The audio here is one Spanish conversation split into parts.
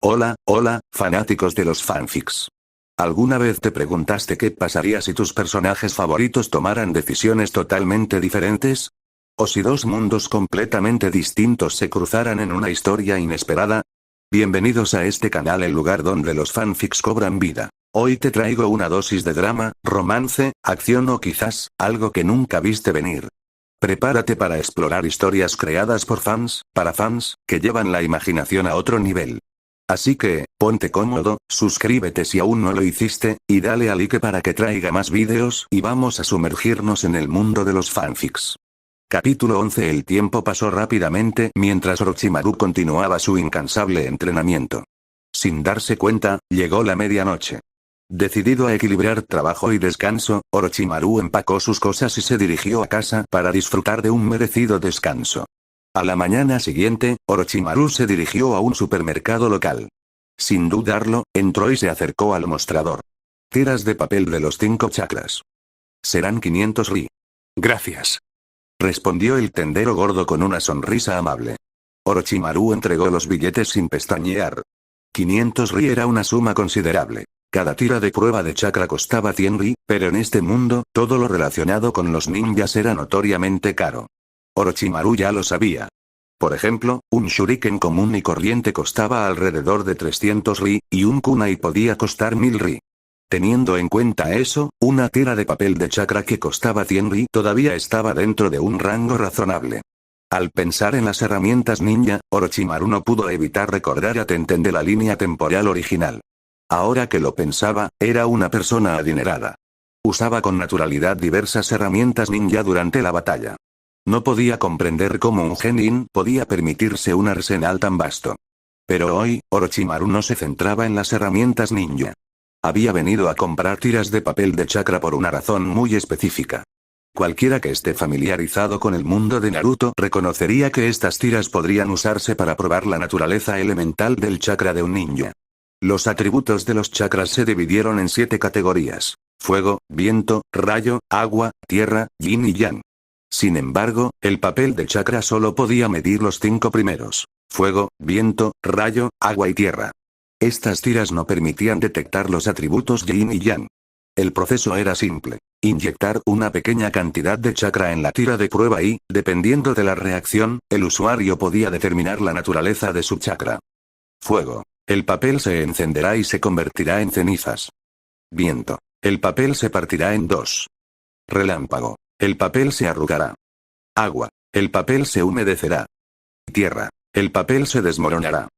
Hola, hola, fanáticos de los fanfics. ¿Alguna vez te preguntaste qué pasaría si tus personajes favoritos tomaran decisiones totalmente diferentes? ¿O si dos mundos completamente distintos se cruzaran en una historia inesperada? Bienvenidos a este canal, el lugar donde los fanfics cobran vida. Hoy te traigo una dosis de drama, romance, acción o quizás, algo que nunca viste venir. Prepárate para explorar historias creadas por fans, para fans, que llevan la imaginación a otro nivel. Así que, ponte cómodo, suscríbete si aún no lo hiciste, y dale a like para que traiga más vídeos y vamos a sumergirnos en el mundo de los fanfics. Capítulo 11. El tiempo pasó rápidamente mientras Orochimaru continuaba su incansable entrenamiento. Sin darse cuenta, llegó la medianoche. Decidido a equilibrar trabajo y descanso, Orochimaru empacó sus cosas y se dirigió a casa para disfrutar de un merecido descanso. A la mañana siguiente, Orochimaru se dirigió a un supermercado local. Sin dudarlo, entró y se acercó al mostrador. Tiras de papel de los 5 chakras. Serán 500 ri. Gracias. Respondió el tendero gordo con una sonrisa amable. Orochimaru entregó los billetes sin pestañear. 500 ri era una suma considerable. Cada tira de prueba de chakra costaba 100 ri, pero en este mundo, todo lo relacionado con los ninjas era notoriamente caro. Orochimaru ya lo sabía. Por ejemplo, un shuriken común y corriente costaba alrededor de 300 ri, y un kunai podía costar 1000 ri. Teniendo en cuenta eso, una tira de papel de chakra que costaba 100 ri todavía estaba dentro de un rango razonable. Al pensar en las herramientas ninja, Orochimaru no pudo evitar recordar a Tenten de la línea temporal original. Ahora que lo pensaba, era una persona adinerada. Usaba con naturalidad diversas herramientas ninja durante la batalla. No podía comprender cómo un genin podía permitirse un arsenal tan vasto. Pero hoy, Orochimaru no se centraba en las herramientas ninja. Había venido a comprar tiras de papel de chakra por una razón muy específica. Cualquiera que esté familiarizado con el mundo de Naruto reconocería que estas tiras podrían usarse para probar la naturaleza elemental del chakra de un ninja. Los atributos de los chakras se dividieron en 7 categorías: fuego, viento, rayo, agua, tierra, yin y yang. Sin embargo, el papel de chakra solo podía medir los 5 primeros: fuego, viento, rayo, agua y tierra. Estas tiras no permitían detectar los atributos yin y yang. El proceso era simple: inyectar una pequeña cantidad de chakra en la tira de prueba y, dependiendo de la reacción, el usuario podía determinar la naturaleza de su chakra. Fuego. El papel se encenderá y se convertirá en cenizas. Viento. El papel se partirá en 2. Relámpago. El papel se arrugará. Agua. El papel se humedecerá. Tierra. El papel se desmoronará.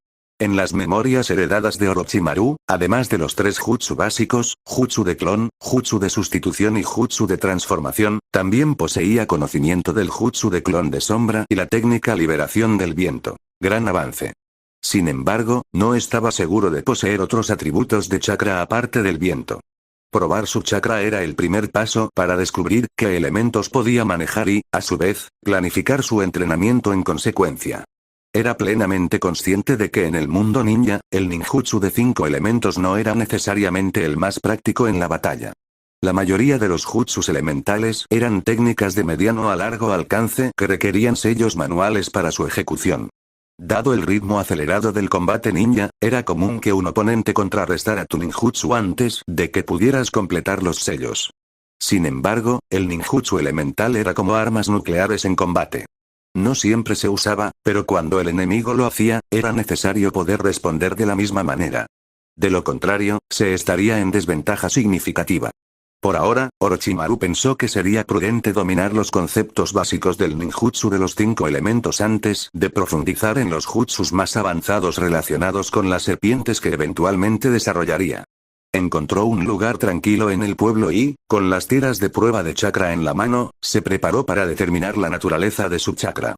En las memorias heredadas de Orochimaru, además de los 3 jutsu básicos, jutsu de clon, jutsu de sustitución y jutsu de transformación, también poseía conocimiento del jutsu de clon de sombra y la técnica liberación del viento. Gran avance. Sin embargo, no estaba seguro de poseer otros atributos de chakra aparte del viento. Probar su chakra era el primer paso para descubrir qué elementos podía manejar y, a su vez, planificar su entrenamiento en consecuencia. Era plenamente consciente de que en el mundo ninja, el ninjutsu de 5 elementos no era necesariamente el más práctico en la batalla. La mayoría de los jutsus elementales eran técnicas de mediano a largo alcance que requerían sellos manuales para su ejecución. Dado el ritmo acelerado del combate ninja, era común que un oponente contrarrestara tu ninjutsu antes de que pudieras completar los sellos. Sin embargo, el ninjutsu elemental era como armas nucleares en combate. No siempre se usaba, pero cuando el enemigo lo hacía, era necesario poder responder de la misma manera. De lo contrario, se estaría en desventaja significativa. Por ahora, Orochimaru pensó que sería prudente dominar los conceptos básicos del ninjutsu de los 5 elementos antes de profundizar en los jutsus más avanzados relacionados con las serpientes que eventualmente desarrollaría. Encontró un lugar tranquilo en el pueblo y, con las tiras de prueba de chakra en la mano, se preparó para determinar la naturaleza de su chakra.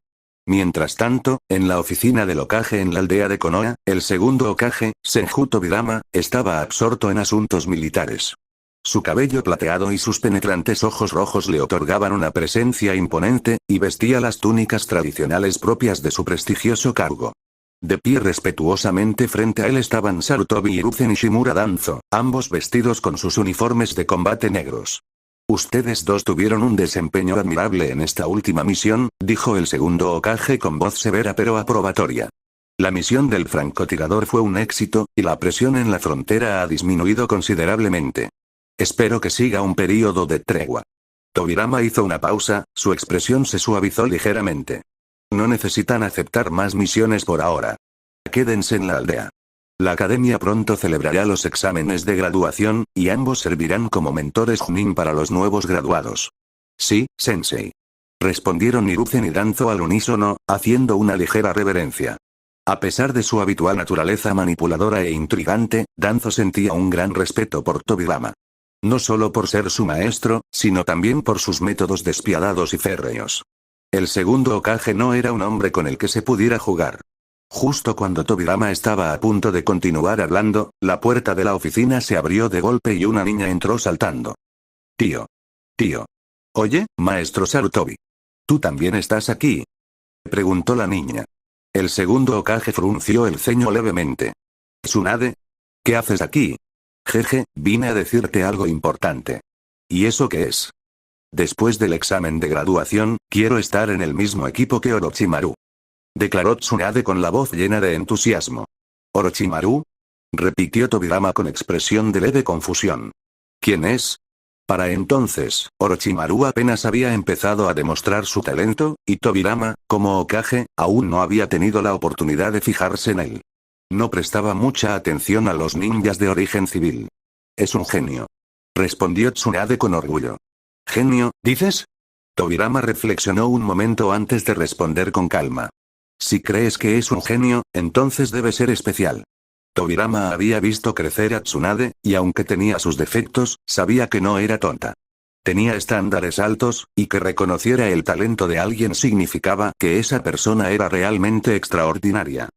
Mientras tanto, en la oficina del Hokage en la aldea de Konoha, el segundo Hokage, Senju Tobirama, estaba absorto en asuntos militares. Su cabello plateado y sus penetrantes ojos rojos le otorgaban una presencia imponente, y vestía las túnicas tradicionales propias de su prestigioso cargo. De pie respetuosamente frente a él estaban Sarutobi Hiruzen y Shimura Danzo, ambos vestidos con sus uniformes de combate negros. Ustedes dos tuvieron un desempeño admirable en esta última misión, dijo el segundo Hokage con voz severa pero aprobatoria. La misión del francotirador fue un éxito, y la presión en la frontera ha disminuido considerablemente. Espero que siga un período de tregua. Tobirama hizo una pausa, su expresión se suavizó ligeramente. No necesitan aceptar más misiones por ahora. Quédense en la aldea. La academia pronto celebrará los exámenes de graduación, y ambos servirán como mentores Chunin para los nuevos graduados. Sí, sensei. Respondieron Hiruzen y Danzo al unísono, haciendo una ligera reverencia. A pesar de su habitual naturaleza manipuladora e intrigante, Danzo sentía un gran respeto por Tobirama. No solo por ser su maestro, sino también por sus métodos despiadados y férreos. El segundo Hokage no era un hombre con el que se pudiera jugar. Justo cuando Tobirama estaba a punto de continuar hablando, la puerta de la oficina se abrió de golpe y una niña entró saltando. Tío. Tío. Oye, maestro Sarutobi. ¿Tú también estás aquí? Preguntó la niña. El segundo Hokage frunció el ceño levemente. Tsunade. ¿Qué haces aquí? Jeje, vine a decirte algo importante. ¿Y eso qué es? Después del examen de graduación, quiero estar en el mismo equipo que Orochimaru. Declaró Tsunade con la voz llena de entusiasmo. ¿Orochimaru? Repitió Tobirama con expresión de leve confusión. ¿Quién es? Para entonces, Orochimaru apenas había empezado a demostrar su talento, y Tobirama, como Hokage, aún no había tenido la oportunidad de fijarse en él. No prestaba mucha atención a los ninjas de origen civil. Es un genio. Respondió Tsunade con orgullo. ¿Genio, dices? Tobirama reflexionó un momento antes de responder con calma. Si crees que es un genio, entonces debe ser especial. Tobirama había visto crecer a Tsunade, y aunque tenía sus defectos, sabía que no era tonta. Tenía estándares altos, y que reconociera el talento de alguien significaba que esa persona era realmente extraordinaria.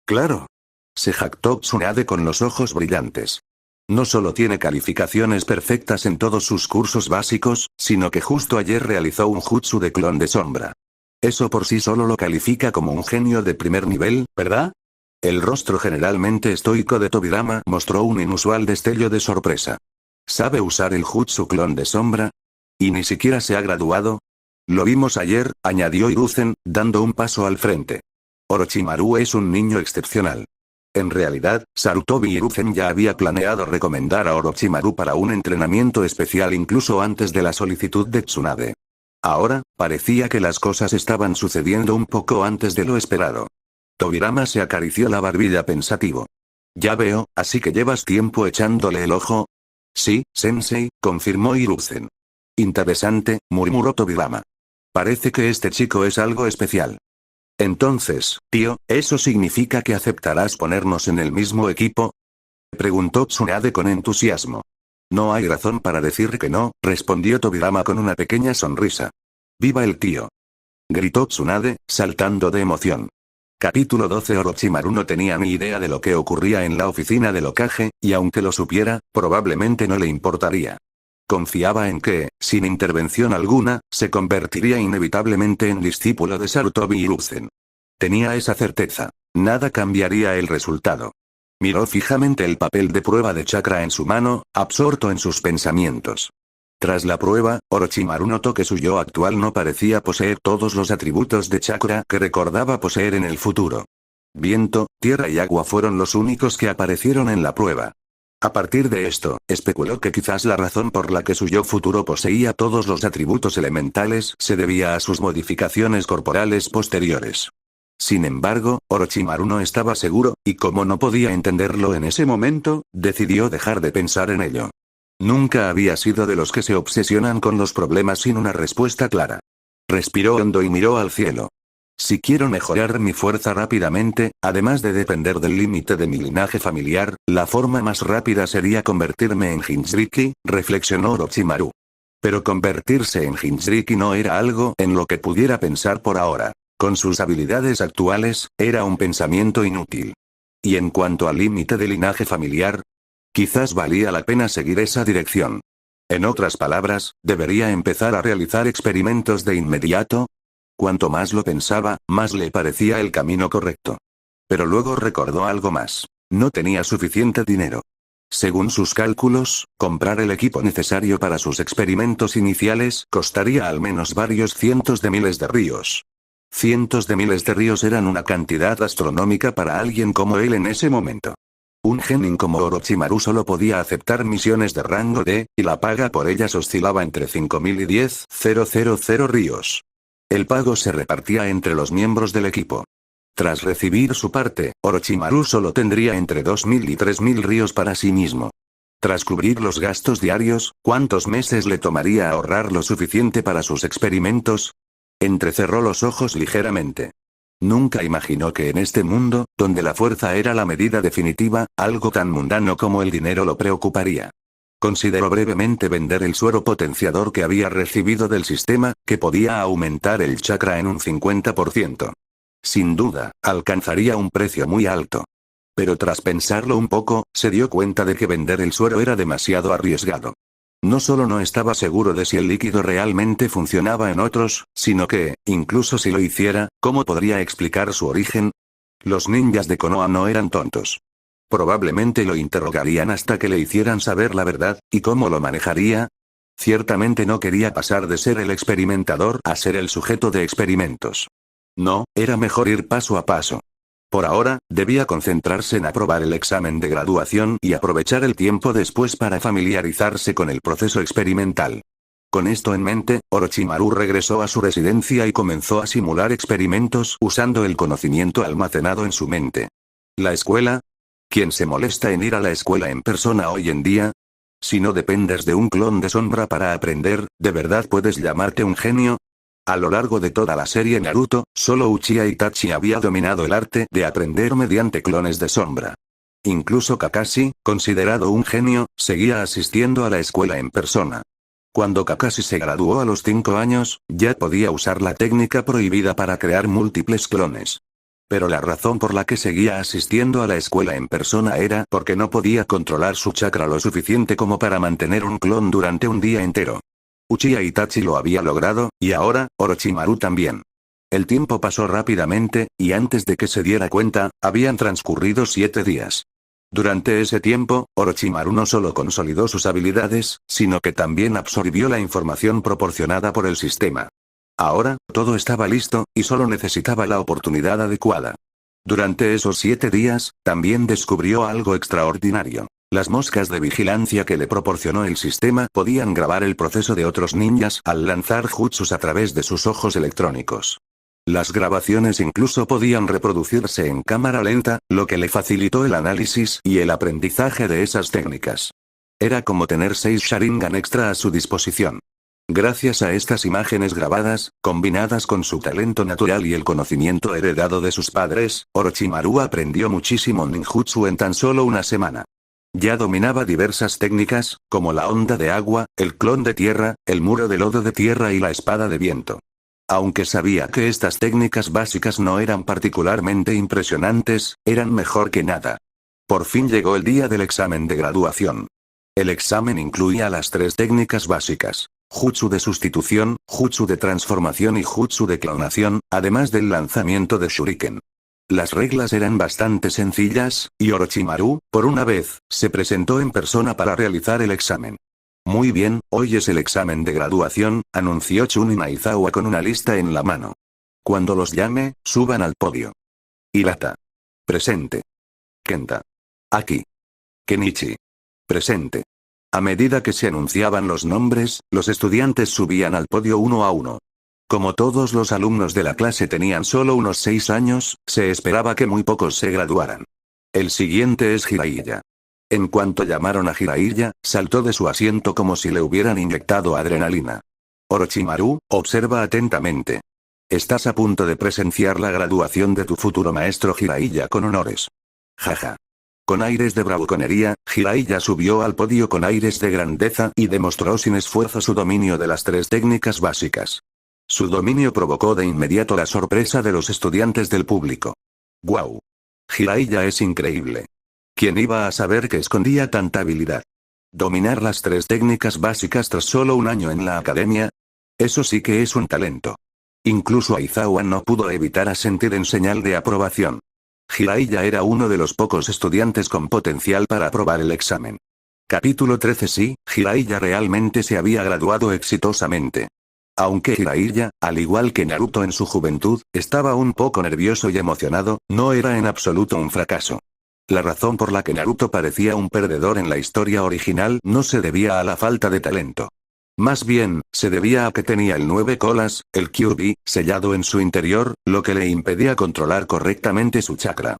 Claro. Se jactó Tsunade con los ojos brillantes. No solo tiene calificaciones perfectas en todos sus cursos básicos, sino que justo ayer realizó un jutsu de clon de sombra. Eso por sí solo lo califica como un genio de primer nivel, ¿verdad? El rostro generalmente estoico de Tobirama mostró un inusual destello de sorpresa. ¿Sabe usar el jutsu clon de sombra? ¿Y ni siquiera se ha graduado? Lo vimos ayer, añadió Hiruzen, dando un paso al frente. Orochimaru es un niño excepcional. En realidad, Sarutobi Hiruzen ya había planeado recomendar a Orochimaru para un entrenamiento especial incluso antes de la solicitud de Tsunade. Ahora, parecía que las cosas estaban sucediendo un poco antes de lo esperado. Tobirama se acarició la barbilla pensativo. Ya veo, así que llevas tiempo echándole el ojo. Sí, sensei, confirmó Hiruzen. Interesante, murmuró Tobirama. Parece que este chico es algo especial. Entonces, tío, ¿eso significa que aceptarás ponernos en el mismo equipo? Preguntó Tsunade con entusiasmo. No hay razón para decir que no, respondió Tobirama con una pequeña sonrisa. ¡Viva el tío! Gritó Tsunade, saltando de emoción. Capítulo 12. Orochimaru no tenía ni idea de lo que ocurría en la oficina del Hokage, y aunque lo supiera, probablemente no le importaría. Confiaba en que, sin intervención alguna, se convertiría inevitablemente en discípulo de Sarutobi Hiruzen. Tenía esa certeza. Nada cambiaría el resultado. Miró fijamente el papel de prueba de chakra en su mano, absorto en sus pensamientos. Tras la prueba, Orochimaru notó que su yo actual no parecía poseer todos los atributos de chakra que recordaba poseer en el futuro. Viento, tierra y agua fueron los únicos que aparecieron en la prueba. A partir de esto, especuló que quizás la razón por la que su yo futuro poseía todos los atributos elementales se debía a sus modificaciones corporales posteriores. Sin embargo, Orochimaru no estaba seguro, y como no podía entenderlo en ese momento, decidió dejar de pensar en ello. Nunca había sido de los que se obsesionan con los problemas sin una respuesta clara. Respiró hondo y miró al cielo. Si quiero mejorar mi fuerza rápidamente, además de depender del límite de mi linaje familiar, la forma más rápida sería convertirme en Jinchuriki, reflexionó Orochimaru. Pero convertirse en Jinchuriki no era algo en lo que pudiera pensar por ahora. Con sus habilidades actuales, era un pensamiento inútil. Y en cuanto al límite de linaje familiar, quizás valía la pena seguir esa dirección. En otras palabras, ¿debería empezar a realizar experimentos de inmediato? Cuanto más lo pensaba, más le parecía el camino correcto. Pero luego recordó algo más. No tenía suficiente dinero. Según sus cálculos, comprar el equipo necesario para sus experimentos iniciales costaría al menos varios cientos de miles de ríos. Cientos de miles de ríos eran una cantidad astronómica para alguien como él en ese momento. Un genin como Orochimaru solo podía aceptar misiones de rango D, y la paga por ellas oscilaba entre 5.000 y 10.000 ríos. El pago se repartía entre los miembros del equipo. Tras recibir su parte, Orochimaru solo tendría entre 2.000 y 3.000 ríos para sí mismo. Tras cubrir los gastos diarios, ¿cuántos meses le tomaría ahorrar lo suficiente para sus experimentos? Entrecerró los ojos ligeramente. Nunca imaginó que en este mundo, donde la fuerza era la medida definitiva, algo tan mundano como el dinero lo preocuparía. Consideró brevemente vender el suero potenciador que había recibido del sistema, que podía aumentar el chakra en un 50%. Sin duda, alcanzaría un precio muy alto. Pero tras pensarlo un poco, se dio cuenta de que vender el suero era demasiado arriesgado. No solo no estaba seguro de si el líquido realmente funcionaba en otros, sino que, incluso si lo hiciera, ¿cómo podría explicar su origen? Los ninjas de Konoha no eran tontos. Probablemente lo interrogarían hasta que le hicieran saber la verdad, ¿y cómo lo manejaría? Ciertamente no quería pasar de ser el experimentador a ser el sujeto de experimentos. No, era mejor ir paso a paso. Por ahora, debía concentrarse en aprobar el examen de graduación y aprovechar el tiempo después para familiarizarse con el proceso experimental. Con esto en mente, Orochimaru regresó a su residencia y comenzó a simular experimentos usando el conocimiento almacenado en su mente. ¿La escuela? ¿Quién se molesta en ir a la escuela en persona hoy en día? Si no dependes de un clon de sombra para aprender, ¿de verdad puedes llamarte un genio? A lo largo de toda la serie Naruto, solo Uchiha Itachi había dominado el arte de aprender mediante clones de sombra. Incluso Kakashi, considerado un genio, seguía asistiendo a la escuela en persona. Cuando Kakashi se graduó a los 5 años, ya podía usar la técnica prohibida para crear múltiples clones. Pero la razón por la que seguía asistiendo a la escuela en persona era porque no podía controlar su chakra lo suficiente como para mantener un clon durante un día entero. Uchiha Itachi lo había logrado, y ahora, Orochimaru también. El tiempo pasó rápidamente, y antes de que se diera cuenta, habían transcurrido 7 días. Durante ese tiempo, Orochimaru no solo consolidó sus habilidades, sino que también absorbió la información proporcionada por el sistema. Ahora, todo estaba listo, y solo necesitaba la oportunidad adecuada. Durante esos 7 días, también descubrió algo extraordinario. Las moscas de vigilancia que le proporcionó el sistema podían grabar el proceso de otros ninjas al lanzar jutsus a través de sus ojos electrónicos. Las grabaciones incluso podían reproducirse en cámara lenta, lo que le facilitó el análisis y el aprendizaje de esas técnicas. Era como tener 6 Sharingan extra a su disposición. Gracias a estas imágenes grabadas, combinadas con su talento natural y el conocimiento heredado de sus padres, Orochimaru aprendió muchísimo ninjutsu en tan solo una semana. Ya dominaba diversas técnicas, como la onda de agua, el clon de tierra, el muro de lodo de tierra y la espada de viento. Aunque sabía que estas técnicas básicas no eran particularmente impresionantes, eran mejor que nada. Por fin llegó el día del examen de graduación. El examen incluía las 3 técnicas básicas: jutsu de sustitución, jutsu de transformación y jutsu de clonación, además del lanzamiento de shuriken. Las reglas eran bastante sencillas, y Orochimaru, por una vez, se presentó en persona para realizar el examen. Muy bien, hoy es el examen de graduación, anunció Chunin Aizawa con una lista en la mano. Cuando los llame, suban al podio. Hirata. Presente. Kenta. Aquí. Kenichi. Presente. A medida que se anunciaban los nombres, los estudiantes subían al podio uno a uno. Como todos los alumnos de la clase tenían solo unos 6 años, se esperaba que muy pocos se graduaran. El siguiente es Jiraiya. En cuanto llamaron a Jiraiya, saltó de su asiento como si le hubieran inyectado adrenalina. Orochimaru, observa atentamente. Estás a punto de presenciar la graduación de tu futuro maestro Jiraiya con honores. Jaja. Con aires de bravuconería, Jiraiya subió al podio con aires de grandeza y demostró sin esfuerzo su dominio de las 3 técnicas básicas. Su dominio provocó de inmediato la sorpresa de los estudiantes del público. ¡Guau! Jiraiya es increíble. ¿Quién iba a saber que escondía tanta habilidad? Dominar las 3 técnicas básicas tras solo un año en la academia. Eso sí que es un talento. Incluso Aizawa no pudo evitar asentir en señal de aprobación. Jiraiya era uno de los pocos estudiantes con potencial para aprobar el examen. Capítulo 13. Sí, Jiraiya realmente se había graduado exitosamente. Aunque Jiraiya, al igual que Naruto en su juventud, estaba un poco nervioso y emocionado, no era en absoluto un fracaso. La razón por la que Naruto parecía un perdedor en la historia original no se debía a la falta de talento. Más bien, se debía a que tenía el 9 colas, el Kyuubi, sellado en su interior, lo que le impedía controlar correctamente su chakra.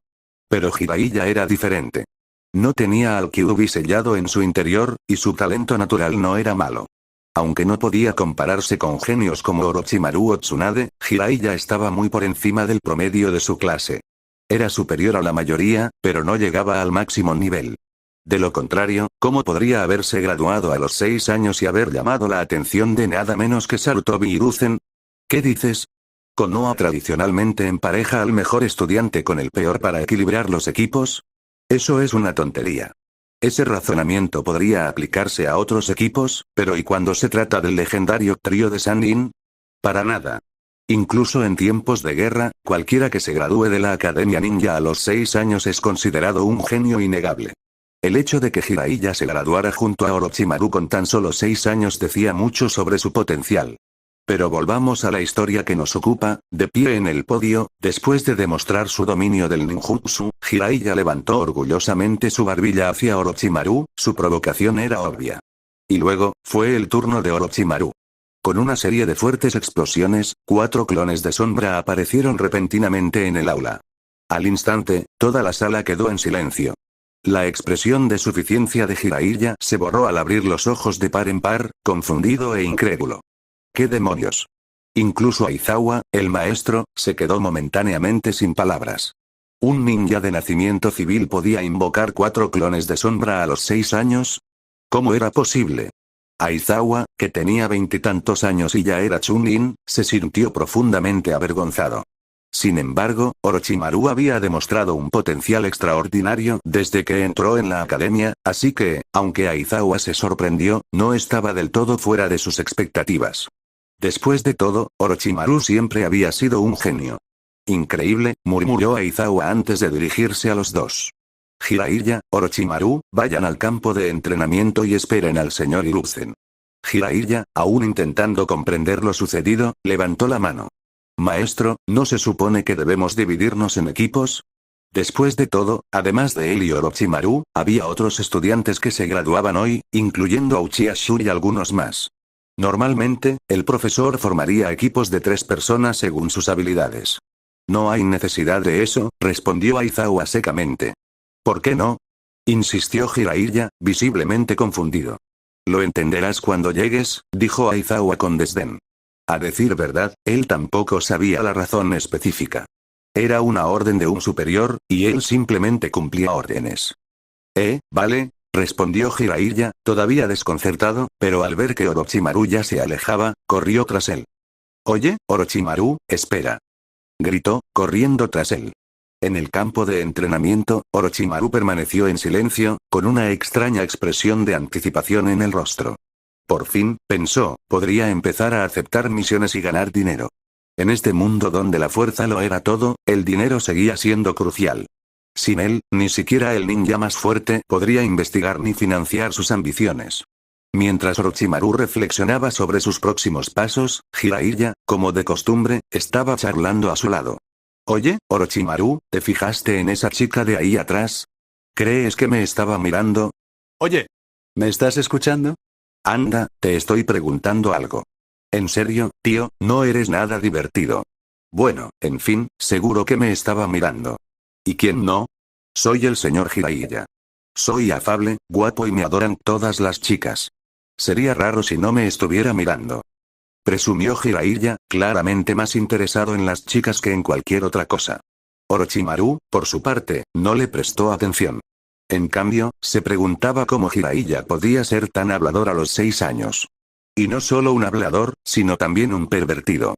Pero Jiraiya era diferente. No tenía al Kyuubi sellado en su interior, y su talento natural no era malo. Aunque no podía compararse con genios como Orochimaru o Tsunade, Jiraiya estaba muy por encima del promedio de su clase. Era superior a la mayoría, pero no llegaba al máximo nivel. De lo contrario, ¿cómo podría haberse graduado a los 6 años y haber llamado la atención de nada menos que Sarutobi Hiruzen? ¿Qué dices? ¿Konoha tradicionalmente empareja al mejor estudiante con el peor para equilibrar los equipos? Eso es una tontería. Ese razonamiento podría aplicarse a otros equipos, pero ¿y cuando se trata del legendario trío de Sannin? Para nada. Incluso en tiempos de guerra, cualquiera que se gradúe de la Academia Ninja a los 6 años es considerado un genio innegable. El hecho de que Jiraiya se graduara junto a Orochimaru con tan solo 6 años decía mucho sobre su potencial. Pero volvamos a la historia que nos ocupa, de pie en el podio, después de demostrar su dominio del ninjutsu, Jiraiya levantó orgullosamente su barbilla hacia Orochimaru, su provocación era obvia. Y luego, fue el turno de Orochimaru. Con una serie de fuertes explosiones, 4 clones de sombra aparecieron repentinamente en el aula. Al instante, toda la sala quedó en silencio. La expresión de suficiencia de Jiraiya se borró al abrir los ojos de par en par, confundido e incrédulo. ¿Qué demonios? Incluso Aizawa, el maestro, se quedó momentáneamente sin palabras. ¿Un ninja de nacimiento civil podía invocar 4 clones de sombra a los 6 años? ¿Cómo era posible? Aizawa, que tenía 20 y tantos años y ya era Chunin, se sintió profundamente avergonzado. Sin embargo, Orochimaru había demostrado un potencial extraordinario desde que entró en la academia, así que, aunque Aizawa se sorprendió, no estaba del todo fuera de sus expectativas. Después de todo, Orochimaru siempre había sido un genio. Increíble, murmuró Aizawa antes de dirigirse a los dos. Jiraiya, Orochimaru, vayan al campo de entrenamiento y esperen al señor Hiruzen. Jiraiya, aún intentando comprender lo sucedido, levantó la mano. Maestro, ¿no se supone que debemos dividirnos en equipos? Después de todo, además de él y Orochimaru, había otros estudiantes que se graduaban hoy, incluyendo a Uchiha Shu y algunos más. Normalmente, el profesor formaría equipos de 3 personas según sus habilidades. No hay necesidad de eso, respondió Aizawa secamente. ¿Por qué no? Insistió Jiraiya, visiblemente confundido. Lo entenderás cuando llegues, dijo Aizawa con desdén. A decir verdad, él tampoco sabía la razón específica. Era una orden de un superior, y él simplemente cumplía órdenes. Vale, respondió Jiraiya, todavía desconcertado, pero al ver que Orochimaru ya se alejaba, corrió tras él. Oye, Orochimaru, espera. Gritó, corriendo tras él. En el campo de entrenamiento, Orochimaru permaneció en silencio, con una extraña expresión de anticipación en el rostro. Por fin, pensó, podría empezar a aceptar misiones y ganar dinero. En este mundo donde la fuerza lo era todo, el dinero seguía siendo crucial. Sin él, ni siquiera el ninja más fuerte podría investigar ni financiar sus ambiciones. Mientras Orochimaru reflexionaba sobre sus próximos pasos, Jiraiya, como de costumbre, estaba charlando a su lado. Oye, Orochimaru, ¿te fijaste en esa chica de ahí atrás? ¿Crees que me estaba mirando? Oye, ¿me estás escuchando? Anda, te estoy preguntando algo. En serio, tío, no eres nada divertido. Bueno, en fin, seguro que me estaba mirando. ¿Y quién no? Soy el señor Jiraiya. Soy afable, guapo y me adoran todas las chicas. Sería raro si no me estuviera mirando. Presumió Jiraiya, claramente más interesado en las chicas que en cualquier otra cosa. Orochimaru, por su parte, no le prestó atención. En cambio, se preguntaba cómo Jiraiya podía ser tan hablador a los 6 años. Y no solo un hablador, sino también un pervertido.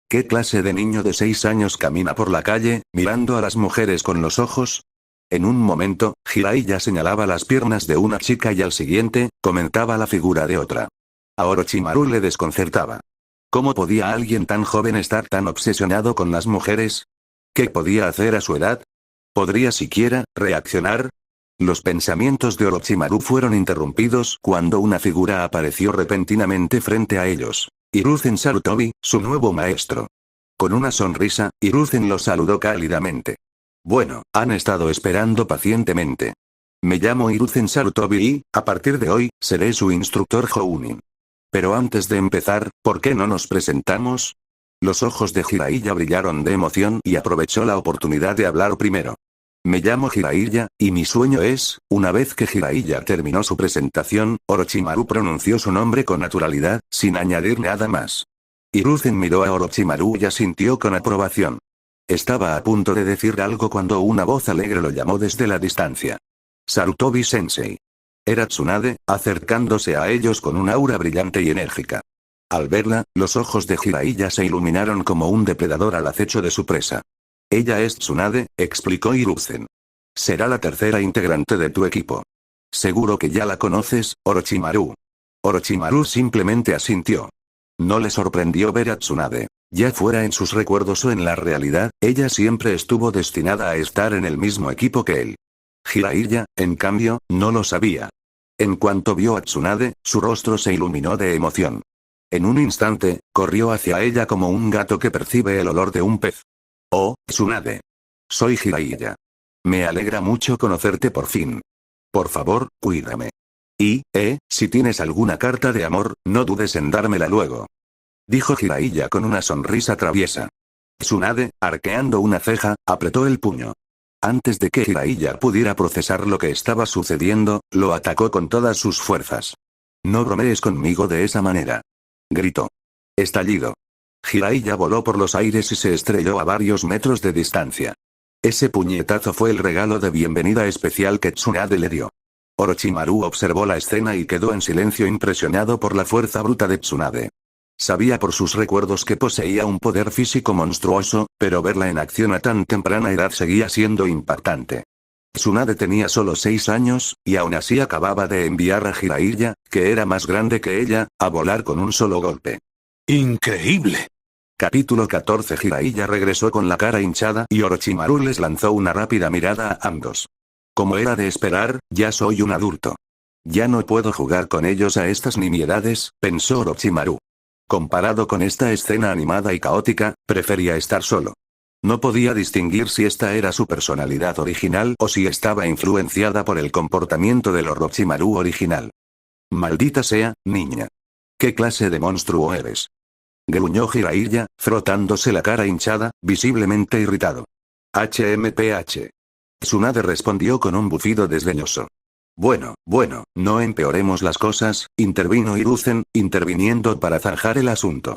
¿Qué clase de niño de 6 años camina por la calle, mirando a las mujeres con los ojos? En un momento, Jiraiya señalaba las piernas de una chica y al siguiente, comentaba la figura de otra. A Orochimaru le desconcertaba. ¿Cómo podía alguien tan joven estar tan obsesionado con las mujeres? ¿Qué podía hacer a su edad? ¿Podría siquiera reaccionar? Los pensamientos de Orochimaru fueron interrumpidos cuando una figura apareció repentinamente frente a ellos. Hiruzen Sarutobi, su nuevo maestro. Con una sonrisa, Hiruzen lo saludó cálidamente. Bueno, han estado esperando pacientemente. Me llamo Hiruzen Sarutobi y, a partir de hoy, seré su instructor Jounin. Pero antes de empezar, ¿por qué no nos presentamos? Los ojos de Jiraiya brillaron de emoción y aprovechó la oportunidad de hablar primero. Me llamo Jiraiya, y mi sueño es, una vez que Jiraiya terminó su presentación, Orochimaru pronunció su nombre con naturalidad, sin añadir nada más. Hiruzen miró a Orochimaru y asintió con aprobación. Estaba a punto de decir algo cuando una voz alegre lo llamó desde la distancia. Sarutobi-sensei. Era Tsunade, acercándose a ellos con un aura brillante y enérgica. Al verla, los ojos de Jiraiya se iluminaron como un depredador al acecho de su presa. Ella es Tsunade, explicó Hiruzen. Será la tercera integrante de tu equipo. Seguro que ya la conoces, Orochimaru. Orochimaru simplemente asintió. No le sorprendió ver a Tsunade. Ya fuera en sus recuerdos o en la realidad, ella siempre estuvo destinada a estar en el mismo equipo que él. Jiraiya, en cambio, no lo sabía. En cuanto vio a Tsunade, su rostro se iluminó de emoción. En un instante, corrió hacia ella como un gato que percibe el olor de un pez. Oh, Tsunade. Soy Jiraiya. Me alegra mucho conocerte por fin. Por favor, cuídame. Y, si tienes alguna carta de amor, no dudes en dármela luego. Dijo Jiraiya con una sonrisa traviesa. Tsunade, arqueando una ceja, apretó el puño. Antes de que Jiraiya pudiera procesar lo que estaba sucediendo, lo atacó con todas sus fuerzas. No bromees conmigo de esa manera. Gritó. Estallido. Jiraiya voló por los aires y se estrelló a varios metros de distancia. Ese puñetazo fue el regalo de bienvenida especial que Tsunade le dio. Orochimaru observó la escena y quedó en silencio impresionado por la fuerza bruta de Tsunade. Sabía por sus recuerdos que poseía un poder físico monstruoso, pero verla en acción a tan temprana edad seguía siendo impactante. Tsunade tenía solo 6 años, y aún así acababa de enviar a Jiraiya, que era más grande que ella, a volar con un solo golpe. ¡Increíble! Capítulo 14. Jiraiya regresó con la cara hinchada y Orochimaru les lanzó una rápida mirada a ambos. Como era de esperar, ya soy un adulto. Ya no puedo jugar con ellos a estas nimiedades, pensó Orochimaru. Comparado con esta escena animada y caótica, prefería estar solo. No podía distinguir si esta era su personalidad original o si estaba influenciada por el comportamiento del Orochimaru original. Maldita sea, niña. ¿Qué clase de monstruo eres? Gruñó Jiraiya, frotándose la cara hinchada, visiblemente irritado. HMPH. Tsunade respondió con un bufido desdeñoso. Bueno, no empeoremos las cosas, intervino Hiruzen, interviniendo para zanjar el asunto.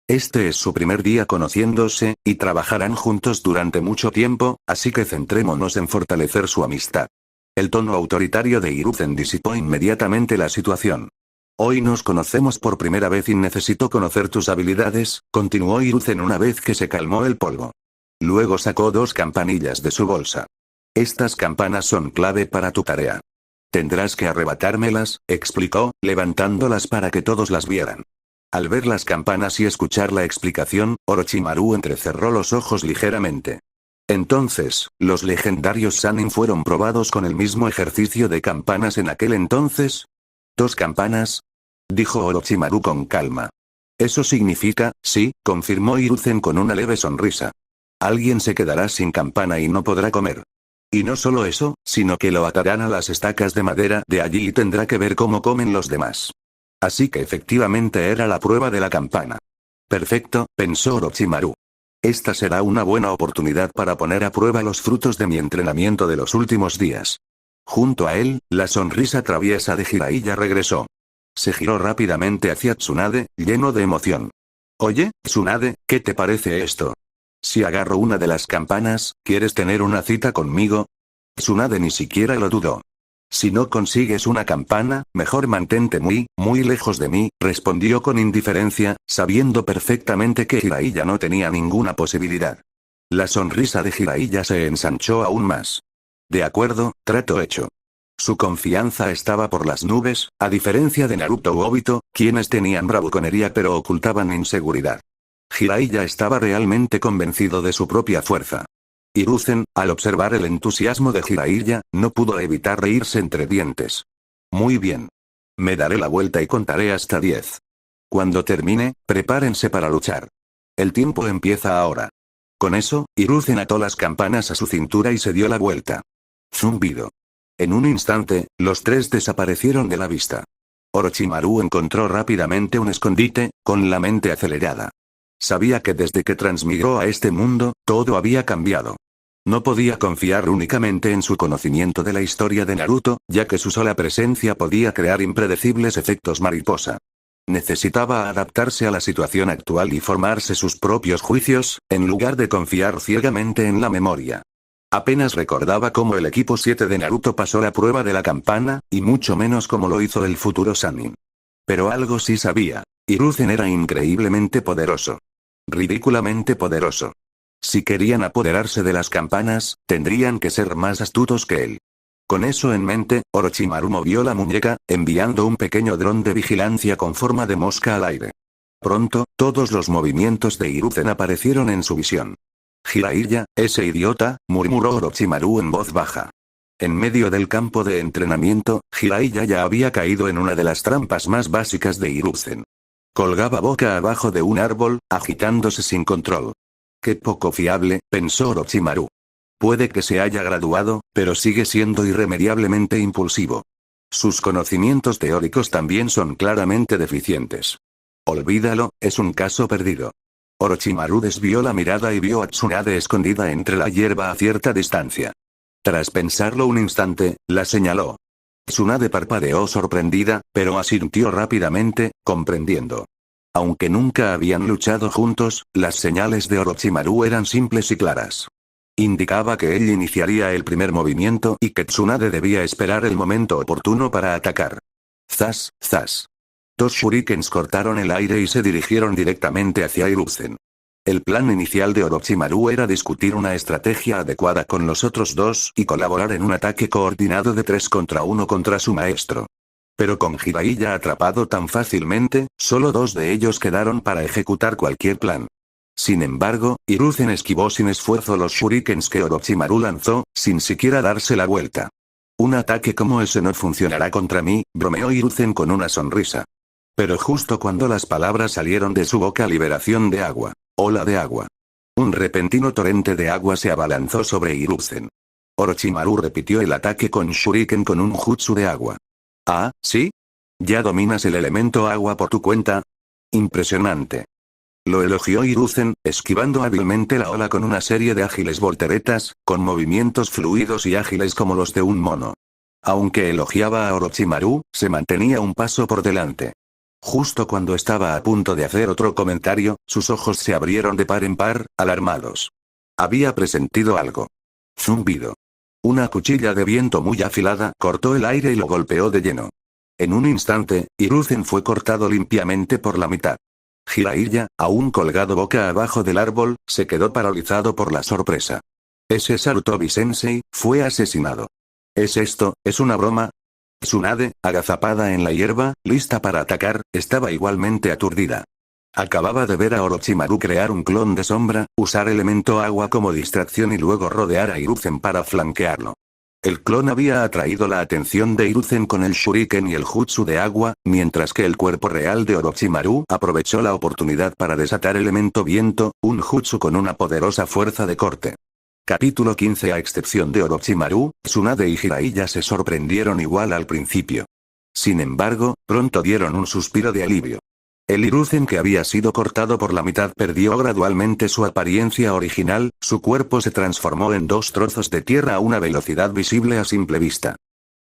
Este es su primer día conociéndose, y trabajarán juntos durante mucho tiempo, así que centrémonos en fortalecer su amistad. El tono autoritario de Hiruzen disipó inmediatamente la situación. Hoy nos conocemos por primera vez y necesito conocer tus habilidades, continuó Hiruzen una vez que se calmó el polvo. Luego sacó 2 campanillas de su bolsa. Estas campanas son clave para tu tarea. Tendrás que arrebatármelas, explicó, levantándolas para que todos las vieran. Al ver las campanas y escuchar la explicación, Orochimaru entrecerró los ojos ligeramente. Entonces, ¿los legendarios Sannin fueron probados con el mismo ejercicio de campanas en aquel entonces? ¿2 campanas? Dijo Orochimaru con calma. Eso significa, sí, confirmó Hiruzen con una leve sonrisa. Alguien se quedará sin campana y no podrá comer. Y no solo eso, sino que lo atarán a las estacas de madera de allí y tendrá que ver cómo comen los demás. Así que efectivamente era la prueba de la campana. Perfecto, pensó Orochimaru. Esta será una buena oportunidad para poner a prueba los frutos de mi entrenamiento de los últimos días. Junto a él, la sonrisa traviesa de Jiraiya regresó. Se giró rápidamente hacia Tsunade, lleno de emoción. Oye, Tsunade, ¿qué te parece esto? Si agarro una de las campanas, ¿quieres tener una cita conmigo? Tsunade ni siquiera lo dudó. Si no consigues una campana, mejor mantente muy lejos de mí, respondió con indiferencia, sabiendo perfectamente que Jiraiya no tenía ninguna posibilidad. La sonrisa de Jiraiya se ensanchó aún más. De acuerdo, trato hecho. Su confianza estaba por las nubes, a diferencia de Naruto u Obito, quienes tenían bravuconería pero ocultaban inseguridad. Jiraiya estaba realmente convencido de su propia fuerza. Hiruzen, al observar el entusiasmo de Jiraiya, no pudo evitar reírse entre dientes. Muy bien. Me daré la vuelta y contaré hasta 10. Cuando termine, prepárense para luchar. El tiempo empieza ahora. Con eso, Hiruzen ató las campanas a su cintura y se dio la vuelta. Zumbido. En un instante, los tres desaparecieron de la vista. Orochimaru encontró rápidamente un escondite, con la mente acelerada. Sabía que desde que transmigró a este mundo, todo había cambiado. No podía confiar únicamente en su conocimiento de la historia de Naruto, ya que su sola presencia podía crear impredecibles efectos mariposa. Necesitaba adaptarse a la situación actual y formarse sus propios juicios, en lugar de confiar ciegamente en la memoria. Apenas recordaba cómo el equipo 7 de Naruto pasó la prueba de la campana, y mucho menos cómo lo hizo el futuro Sannin. Pero algo sí sabía. Hiruzen era increíblemente poderoso. Ridículamente poderoso. Si querían apoderarse de las campanas, tendrían que ser más astutos que él. Con eso en mente, Orochimaru movió la muñeca, enviando un pequeño dron de vigilancia con forma de mosca al aire. Pronto, todos los movimientos de Hiruzen aparecieron en su visión. Jiraiya, ese idiota, murmuró Orochimaru en voz baja. En medio del campo de entrenamiento, Jiraiya ya había caído en una de las trampas más básicas de Hiruzen. Colgaba boca abajo de un árbol, agitándose sin control. Qué poco fiable, pensó Orochimaru. Puede que se haya graduado, pero sigue siendo irremediablemente impulsivo. Sus conocimientos teóricos también son claramente deficientes. Olvídalo, es un caso perdido. Orochimaru desvió la mirada y vio a Tsunade escondida entre la hierba a cierta distancia. Tras pensarlo un instante, la señaló. Tsunade parpadeó sorprendida, pero asintió rápidamente, comprendiendo. Aunque nunca habían luchado juntos, las señales de Orochimaru eran simples y claras. Indicaba que él iniciaría el primer movimiento y que Tsunade debía esperar el momento oportuno para atacar. Zas, zas. Dos shurikens cortaron el aire y se dirigieron directamente hacia Hiruzen. El plan inicial de Orochimaru era discutir una estrategia adecuada con los otros dos y colaborar en un ataque coordinado de 3 contra 1 contra su maestro. Pero con Jiraiya atrapado tan fácilmente, solo 2 de ellos quedaron para ejecutar cualquier plan. Sin embargo, Hiruzen esquivó sin esfuerzo los shurikens que Orochimaru lanzó, sin siquiera darse la vuelta. Un ataque como ese no funcionará contra mí, bromeó Hiruzen con una sonrisa. Pero justo cuando las palabras salieron de su boca, liberación de agua. Ola de agua. Un repentino torrente de agua se abalanzó sobre Hiruzen. Orochimaru repitió el ataque con shuriken con un jutsu de agua. Ah, ¿sí? ¿Ya dominas el elemento agua por tu cuenta? Impresionante. Lo elogió Hiruzen, esquivando hábilmente la ola con una serie de ágiles volteretas, con movimientos fluidos y ágiles como los de un mono. Aunque elogiaba a Orochimaru, se mantenía un paso por delante. Justo cuando estaba a punto de hacer otro comentario, sus ojos se abrieron de par en par, alarmados. Había presentido algo. Zumbido. Una cuchilla de viento muy afilada cortó el aire y lo golpeó de lleno. En un instante, Hiruzen fue cortado limpiamente por la mitad. Jiraiya, aún colgado boca abajo del árbol, se quedó paralizado por la sorpresa. Ese Sarutobi-sensei, fue asesinado. ¿Es esto, es una broma? Tsunade, agazapada en la hierba, lista para atacar, estaba igualmente aturdida. Acababa de ver a Orochimaru crear un clon de sombra, usar elemento agua como distracción y luego rodear a Hiruzen para flanquearlo. El clon había atraído la atención de Hiruzen con el shuriken y el jutsu de agua, mientras que el cuerpo real de Orochimaru aprovechó la oportunidad para desatar elemento viento, un jutsu con una poderosa fuerza de corte. Capítulo 15. A excepción de Orochimaru, Tsunade y Jiraiya se sorprendieron igual al principio. Sin embargo, pronto dieron un suspiro de alivio. El Hiruzen que había sido cortado por la mitad perdió gradualmente su apariencia original, su cuerpo se transformó en 2 trozos de tierra a una velocidad visible a simple vista.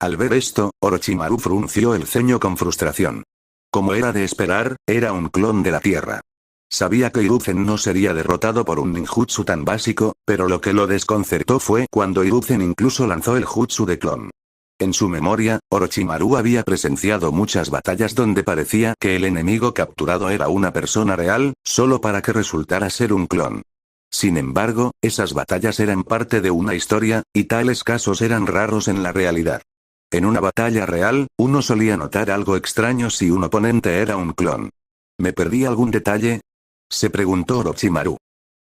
Al ver esto, Orochimaru frunció el ceño con frustración. Como era de esperar, era un clon de la tierra. Sabía que Hiruzen no sería derrotado por un ninjutsu tan básico, pero lo que lo desconcertó fue cuando Hiruzen incluso lanzó el jutsu de clon. En su memoria, Orochimaru había presenciado muchas batallas donde parecía que el enemigo capturado era una persona real, solo para que resultara ser un clon. Sin embargo, esas batallas eran parte de una historia, y tales casos eran raros en la realidad. En una batalla real, uno solía notar algo extraño si un oponente era un clon. ¿Me perdí algún detalle?, se preguntó Orochimaru.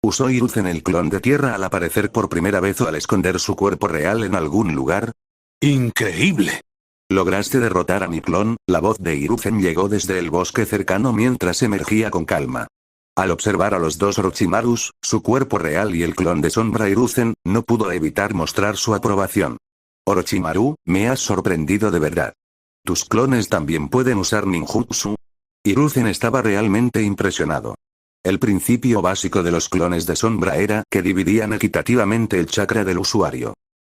¿Usó Hiruzen el clon de tierra al aparecer por primera vez o al esconder su cuerpo real en algún lugar? ¡Increíble! Lograste derrotar a mi clon. La voz de Hiruzen llegó desde el bosque cercano mientras emergía con calma. Al observar a los dos Orochimarus, su cuerpo real y el clon de sombra Hiruzen, no pudo evitar mostrar su aprobación. Orochimaru, me has sorprendido de verdad. ¿Tus clones también pueden usar ninjutsu? Hiruzen estaba realmente impresionado. El principio básico de los clones de sombra era que dividían equitativamente el chakra del usuario.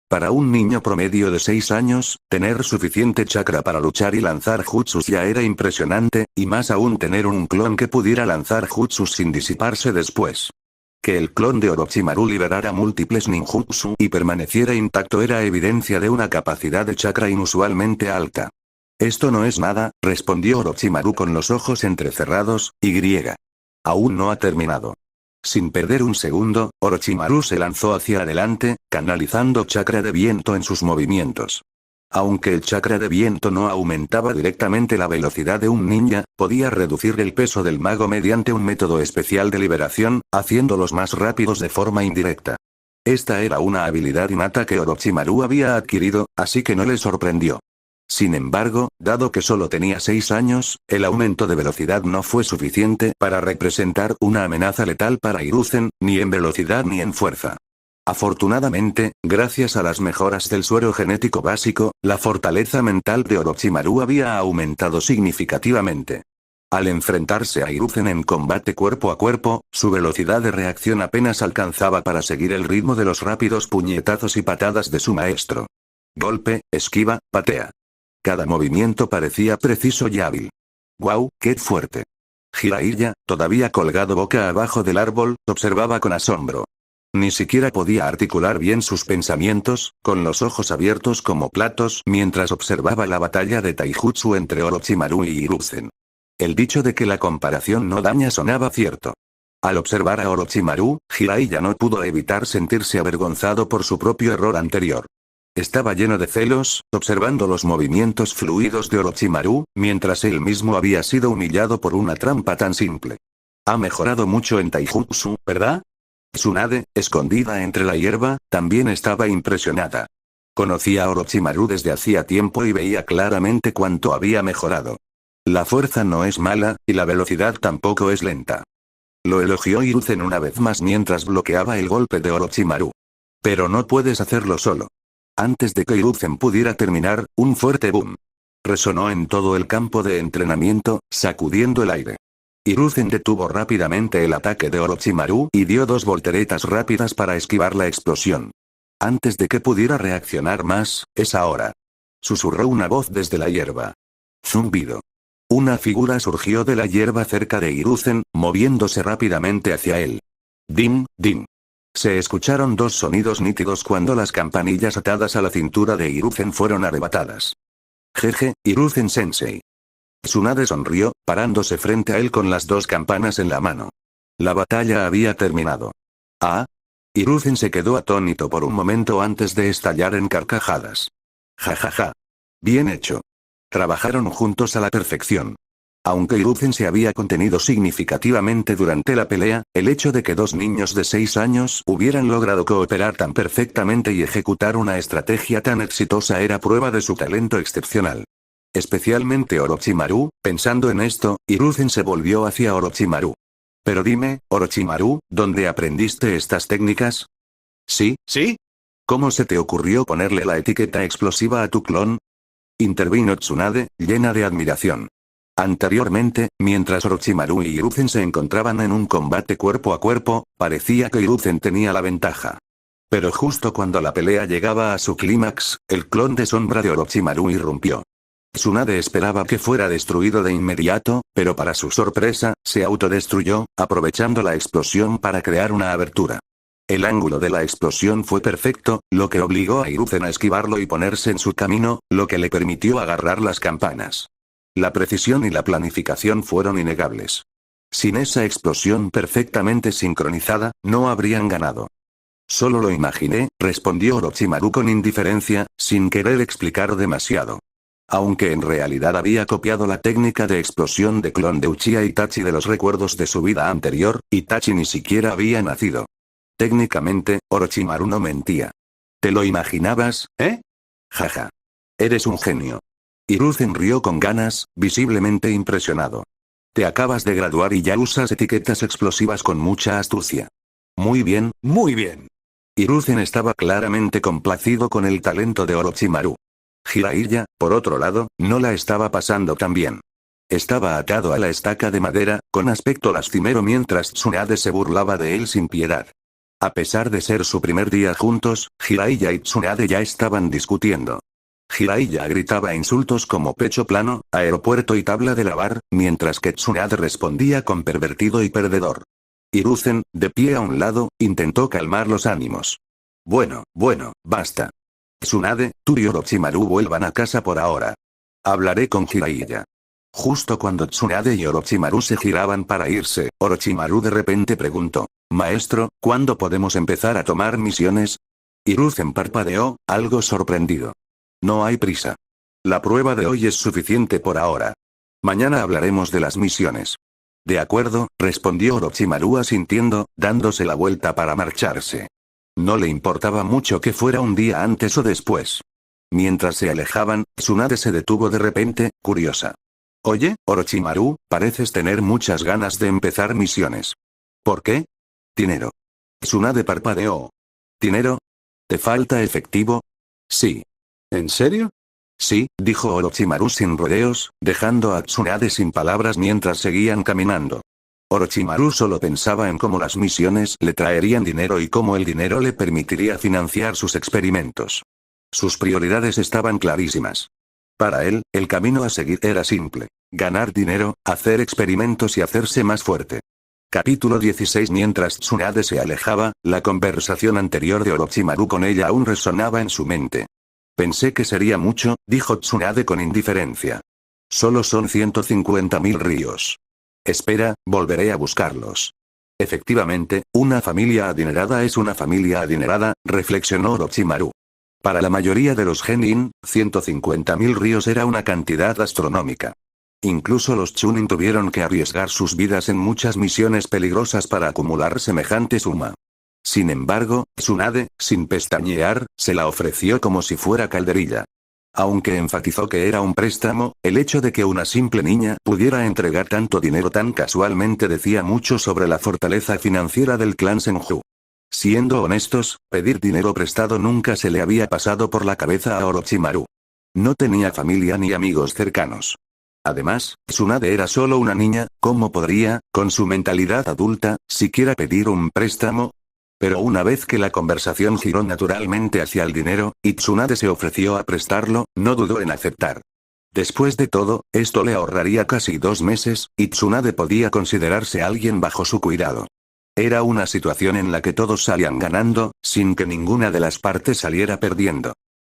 Para un niño promedio de 6 años, tener suficiente chakra para luchar y lanzar jutsus ya era impresionante, y más aún tener un clon que pudiera lanzar jutsus sin disiparse después. Que el clon de Orochimaru liberara múltiples ninjutsu y permaneciera intacto era evidencia de una capacidad de chakra inusualmente alta. Esto no es nada, respondió Orochimaru con los ojos entrecerrados, y. Aún no ha terminado. Sin perder un segundo, Orochimaru se lanzó hacia adelante, canalizando chakra de viento en sus movimientos. Aunque el chakra de viento no aumentaba directamente la velocidad de un ninja, podía reducir el peso del mago mediante un método especial de liberación, haciéndolos más rápidos de forma indirecta. Esta era una habilidad innata que Orochimaru había adquirido, así que no le sorprendió. Sin embargo, dado que solo tenía 6 años, el aumento de velocidad no fue suficiente para representar una amenaza letal para Hiruzen, ni en velocidad ni en fuerza. Afortunadamente, gracias a las mejoras del suero genético básico, la fortaleza mental de Orochimaru había aumentado significativamente. Al enfrentarse a Hiruzen en combate cuerpo a cuerpo, su velocidad de reacción apenas alcanzaba para seguir el ritmo de los rápidos puñetazos y patadas de su maestro. Golpe, esquiva, patea. Cada movimiento parecía preciso y hábil. ¡Guau, qué fuerte! Jiraiya, todavía colgado boca abajo del árbol, observaba con asombro. Ni siquiera podía articular bien sus pensamientos, con los ojos abiertos como platos mientras observaba la batalla de Taijutsu entre Orochimaru y Hiruzen. El dicho de que la comparación no daña sonaba cierto. Al observar a Orochimaru, Jiraiya no pudo evitar sentirse avergonzado por su propio error anterior. Estaba lleno de celos, observando los movimientos fluidos de Orochimaru, mientras él mismo había sido humillado por una trampa tan simple. Ha mejorado mucho en Taijutsu, ¿verdad? Tsunade, escondida entre la hierba, también estaba impresionada. Conocía a Orochimaru desde hacía tiempo y veía claramente cuánto había mejorado. La fuerza no es mala, y la velocidad tampoco es lenta. Lo elogió Hiruzen una vez más mientras bloqueaba el golpe de Orochimaru. Pero no puedes hacerlo solo. Antes de que Hiruzen pudiera terminar, un fuerte boom resonó en todo el campo de entrenamiento, sacudiendo el aire. Hiruzen detuvo rápidamente el ataque de Orochimaru y dio 2 volteretas rápidas para esquivar la explosión. Antes de que pudiera reaccionar más, es ahora. Susurró una voz desde la hierba. Zumbido. Una figura surgió de la hierba cerca de Hiruzen, moviéndose rápidamente hacia él. Dim, dim. Se escucharon 2 sonidos nítidos cuando las campanillas atadas a la cintura de Hiruzen fueron arrebatadas. Jeje, Hiruzen-sensei. Tsunade sonrió, parándose frente a él con las 2 campanas en la mano. La batalla había terminado. ¿Ah? Hiruzen se quedó atónito por un momento antes de estallar en carcajadas. Jajaja. Bien hecho. Trabajaron juntos a la perfección. Aunque Hiruzen se había contenido significativamente durante la pelea, el hecho de que 2 niños de 6 años hubieran logrado cooperar tan perfectamente y ejecutar una estrategia tan exitosa era prueba de su talento excepcional. Especialmente Orochimaru, pensando en esto, Hiruzen se volvió hacia Orochimaru. Pero dime, Orochimaru, ¿dónde aprendiste estas técnicas? ¿Sí? ¿Sí? ¿Cómo se te ocurrió ponerle la etiqueta explosiva a tu clon? Intervino Tsunade, llena de admiración. Anteriormente, mientras Orochimaru y Hiruzen se encontraban en un combate cuerpo a cuerpo, parecía que Hiruzen tenía la ventaja. Pero justo cuando la pelea llegaba a su clímax, el clon de sombra de Orochimaru irrumpió. Tsunade esperaba que fuera destruido de inmediato, pero para su sorpresa, se autodestruyó, aprovechando la explosión para crear una abertura. El ángulo de la explosión fue perfecto, lo que obligó a Hiruzen a esquivarlo y ponerse en su camino, lo que le permitió agarrar las campanas. La precisión y la planificación fueron innegables. Sin esa explosión perfectamente sincronizada, no habrían ganado. Solo lo imaginé, respondió Orochimaru con indiferencia, sin querer explicar demasiado. Aunque en realidad había copiado la técnica de explosión de clon de Uchiha Itachi de los recuerdos de su vida anterior, Itachi ni siquiera había nacido. Técnicamente, Orochimaru no mentía. ¿Te lo imaginabas, eh? Jaja. Eres un genio. Hiruzen rió con ganas, visiblemente impresionado. Te acabas de graduar y ya usas etiquetas explosivas con mucha astucia. Muy bien. Muy bien. Hiruzen estaba claramente complacido con el talento de Orochimaru. Jiraiya, por otro lado, no la estaba pasando tan bien. Estaba atado a la estaca de madera, con aspecto lastimero mientras Tsunade se burlaba de él sin piedad. A pesar de ser su primer día juntos, Jiraiya y Tsunade ya estaban discutiendo. Jiraiya gritaba insultos como pecho plano, aeropuerto y tabla de lavar, mientras que Tsunade respondía con pervertido y perdedor. Hiruzen, de pie a un lado, intentó calmar los ánimos. Bueno, basta. Tsunade, tú y Orochimaru vuelvan a casa por ahora. Hablaré con Jiraiya. Justo cuando Tsunade y Orochimaru se giraban para irse, Orochimaru de repente preguntó: Maestro, ¿cuándo podemos empezar a tomar misiones? Hiruzen parpadeó, algo sorprendido. No hay prisa. La prueba de hoy es suficiente por ahora. Mañana hablaremos de las misiones. De acuerdo, respondió Orochimaru asintiendo, dándose la vuelta para marcharse. No le importaba mucho que fuera un día antes o después. Mientras se alejaban, Tsunade se detuvo de repente, curiosa. Oye, Orochimaru, pareces tener muchas ganas de empezar misiones. ¿Por qué? Dinero. Tsunade parpadeó. ¿Dinero? ¿Te falta efectivo? Sí. ¿En serio? Sí, dijo Orochimaru sin rodeos, dejando a Tsunade sin palabras mientras seguían caminando. Orochimaru solo pensaba en cómo las misiones le traerían dinero y cómo el dinero le permitiría financiar sus experimentos. Sus prioridades estaban clarísimas. Para él, el camino a seguir era simple: ganar dinero, hacer experimentos y hacerse más fuerte. Capítulo 16. Mientras Tsunade se alejaba, la conversación anterior de Orochimaru con ella aún resonaba en su mente. Pensé que sería mucho, dijo Tsunade con indiferencia. Solo son 150.000 ríos. Espera, volveré a buscarlos. Efectivamente, una familia adinerada es una familia adinerada, reflexionó Orochimaru. Para la mayoría de los Genin, 150.000 ríos era una cantidad astronómica. Incluso los Chunin tuvieron que arriesgar sus vidas en muchas misiones peligrosas para acumular semejante suma. Sin embargo, Tsunade, sin pestañear, se la ofreció como si fuera calderilla. Aunque enfatizó que era un préstamo, el hecho de que una simple niña pudiera entregar tanto dinero tan casualmente decía mucho sobre la fortaleza financiera del clan Senju. Siendo honestos, pedir dinero prestado nunca se le había pasado por la cabeza a Orochimaru. No tenía familia ni amigos cercanos. Además, Tsunade era solo una niña, ¿cómo podría, con su mentalidad adulta, siquiera pedir un préstamo? Pero una vez que la conversación giró naturalmente hacia el dinero, y Tsunade se ofreció a prestarlo, no dudó en aceptar. Después de todo, esto le ahorraría casi 2 meses, y Tsunade podía considerarse alguien bajo su cuidado. Era una situación en la que todos salían ganando, sin que ninguna de las partes saliera perdiendo.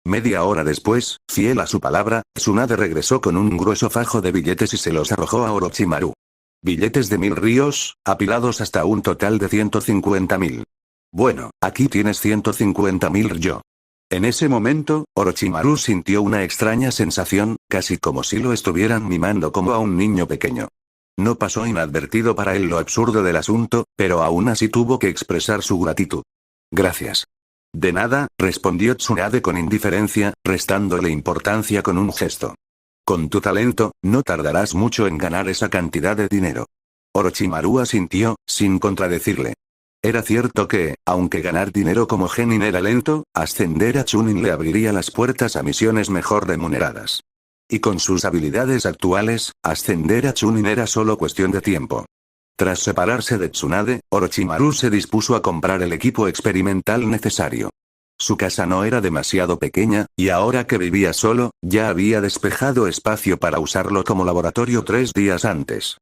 Media hora después, fiel a su palabra, Tsunade regresó con un grueso fajo de billetes y se los arrojó a Orochimaru. Billetes de 1000 ríos, apilados hasta un total de 150.000. Bueno, aquí tienes 150.000 yo. En ese momento, Orochimaru sintió una extraña sensación, casi como si lo estuvieran mimando como a un niño pequeño. No pasó inadvertido para él lo absurdo del asunto, pero aún así tuvo que expresar su gratitud. Gracias. De nada, respondió Tsunade con indiferencia, restándole importancia con un gesto. Con tu talento, no tardarás mucho en ganar esa cantidad de dinero. Orochimaru asintió, sin contradecirle. Era cierto que, aunque ganar dinero como genin era lento, ascender a Chunin le abriría las puertas a misiones mejor remuneradas. Y con sus habilidades actuales, ascender a Chunin era solo cuestión de tiempo. Tras separarse de Tsunade, Orochimaru se dispuso a comprar el equipo experimental necesario. Su casa no era demasiado pequeña, y ahora que vivía solo, ya había despejado espacio para usarlo como laboratorio 3 días antes.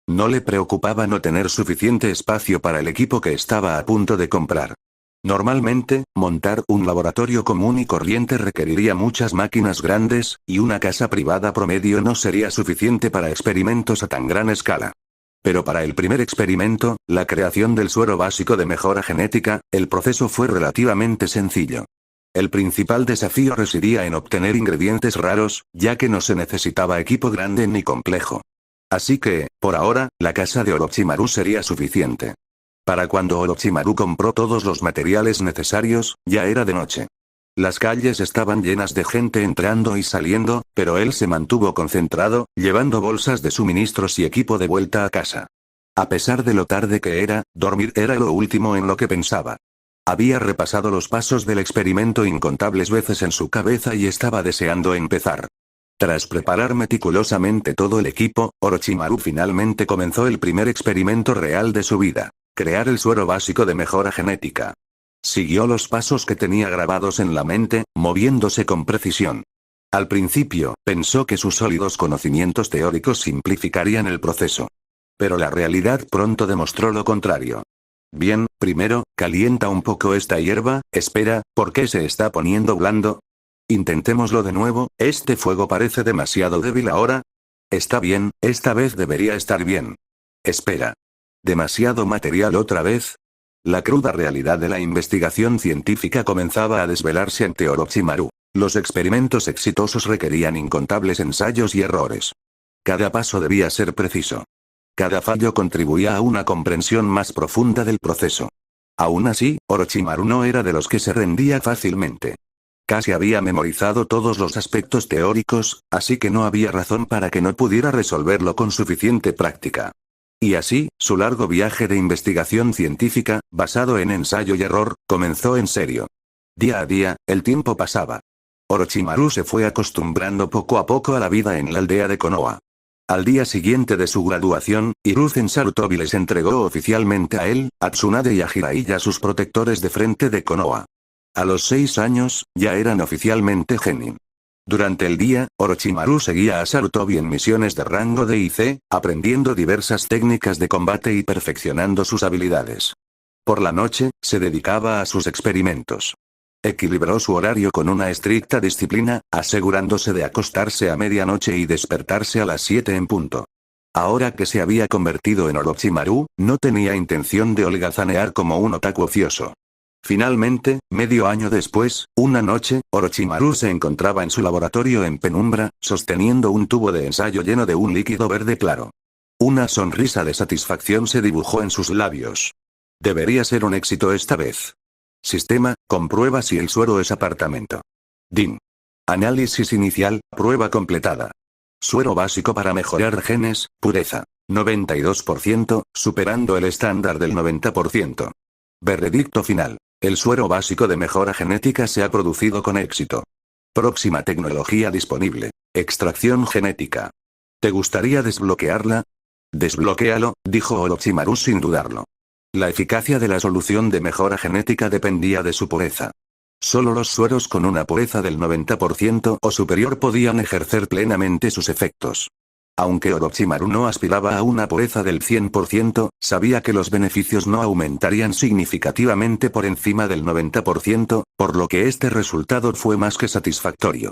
No le preocupaba no tener suficiente espacio para el equipo que estaba a punto de comprar. Normalmente, montar un laboratorio común y corriente requeriría muchas máquinas grandes, y una casa privada promedio no sería suficiente para experimentos a tan gran escala. Pero para el primer experimento, la creación del suero básico de mejora genética, el proceso fue relativamente sencillo. El principal desafío residía en obtener ingredientes raros, ya que no se necesitaba equipo grande ni complejo. Así que, por ahora, la casa de Orochimaru sería suficiente. Para cuando Orochimaru compró todos los materiales necesarios, ya era de noche. Las calles estaban llenas de gente entrando y saliendo, pero él se mantuvo concentrado, llevando bolsas de suministros y equipo de vuelta a casa. A pesar de lo tarde que era, dormir era lo último en lo que pensaba. Había repasado los pasos del experimento incontables veces en su cabeza y estaba deseando empezar. Tras preparar meticulosamente todo el equipo, Orochimaru finalmente comenzó el primer experimento real de su vida: crear el suero básico de mejora genética. Siguió los pasos que tenía grabados en la mente, moviéndose con precisión. Al principio, pensó que sus sólidos conocimientos teóricos simplificarían el proceso. Pero la realidad pronto demostró lo contrario. Bien, primero, calienta un poco esta hierba. Espera, ¿por qué se está poniendo blando? Intentémoslo de nuevo. ¿Este fuego parece demasiado débil ahora? Está bien, esta vez debería estar bien. Espera. ¿Demasiado material otra vez? La cruda realidad de la investigación científica comenzaba a desvelarse ante Orochimaru. Los experimentos exitosos requerían incontables ensayos y errores. Cada paso debía ser preciso. Cada fallo contribuía a una comprensión más profunda del proceso. Aún así, Orochimaru no era de los que se rendía fácilmente. Casi había memorizado todos los aspectos teóricos, así que no había razón para que no pudiera resolverlo con suficiente práctica. Y así, su largo viaje de investigación científica, basado en ensayo y error, comenzó en serio. Día a día, el tiempo pasaba. Orochimaru se fue acostumbrando poco a poco a la vida en la aldea de Konoha. Al día siguiente de su graduación, Hiruzen Sarutobi les entregó oficialmente a él, a Tsunade y a Jiraiya sus protectores de frente de Konoha. A los 6 años, ya eran oficialmente genin. Durante el día, Orochimaru seguía a Sarutobi en misiones de rango D y C, aprendiendo diversas técnicas de combate y perfeccionando sus habilidades. Por la noche, se dedicaba a sus experimentos. Equilibró su horario con una estricta disciplina, asegurándose de acostarse a medianoche y despertarse a las 7 en punto. Ahora que se había convertido en Orochimaru, no tenía intención de holgazanear como un otaku ocioso. Finalmente, medio año después, una noche, Orochimaru se encontraba en su laboratorio en penumbra, sosteniendo un tubo de ensayo lleno de un líquido verde claro. Una sonrisa de satisfacción se dibujó en sus labios. Debería ser un éxito esta vez. Sistema, comprueba si el suero es apartamento. DIN. Análisis inicial, prueba completada. Suero básico para mejorar genes, pureza. 92%, superando el estándar del 90%. Veredicto final. El suero básico de mejora genética se ha producido con éxito. Próxima tecnología disponible. Extracción genética. ¿Te gustaría desbloquearla? Desbloquéalo, dijo Orochimaru sin dudarlo. La eficacia de la solución de mejora genética dependía de su pureza. Solo los sueros con una pureza del 90% o superior podían ejercer plenamente sus efectos. Aunque Orochimaru no aspiraba a una pureza del 100%, sabía que los beneficios no aumentarían significativamente por encima del 90%, por lo que este resultado fue más que satisfactorio.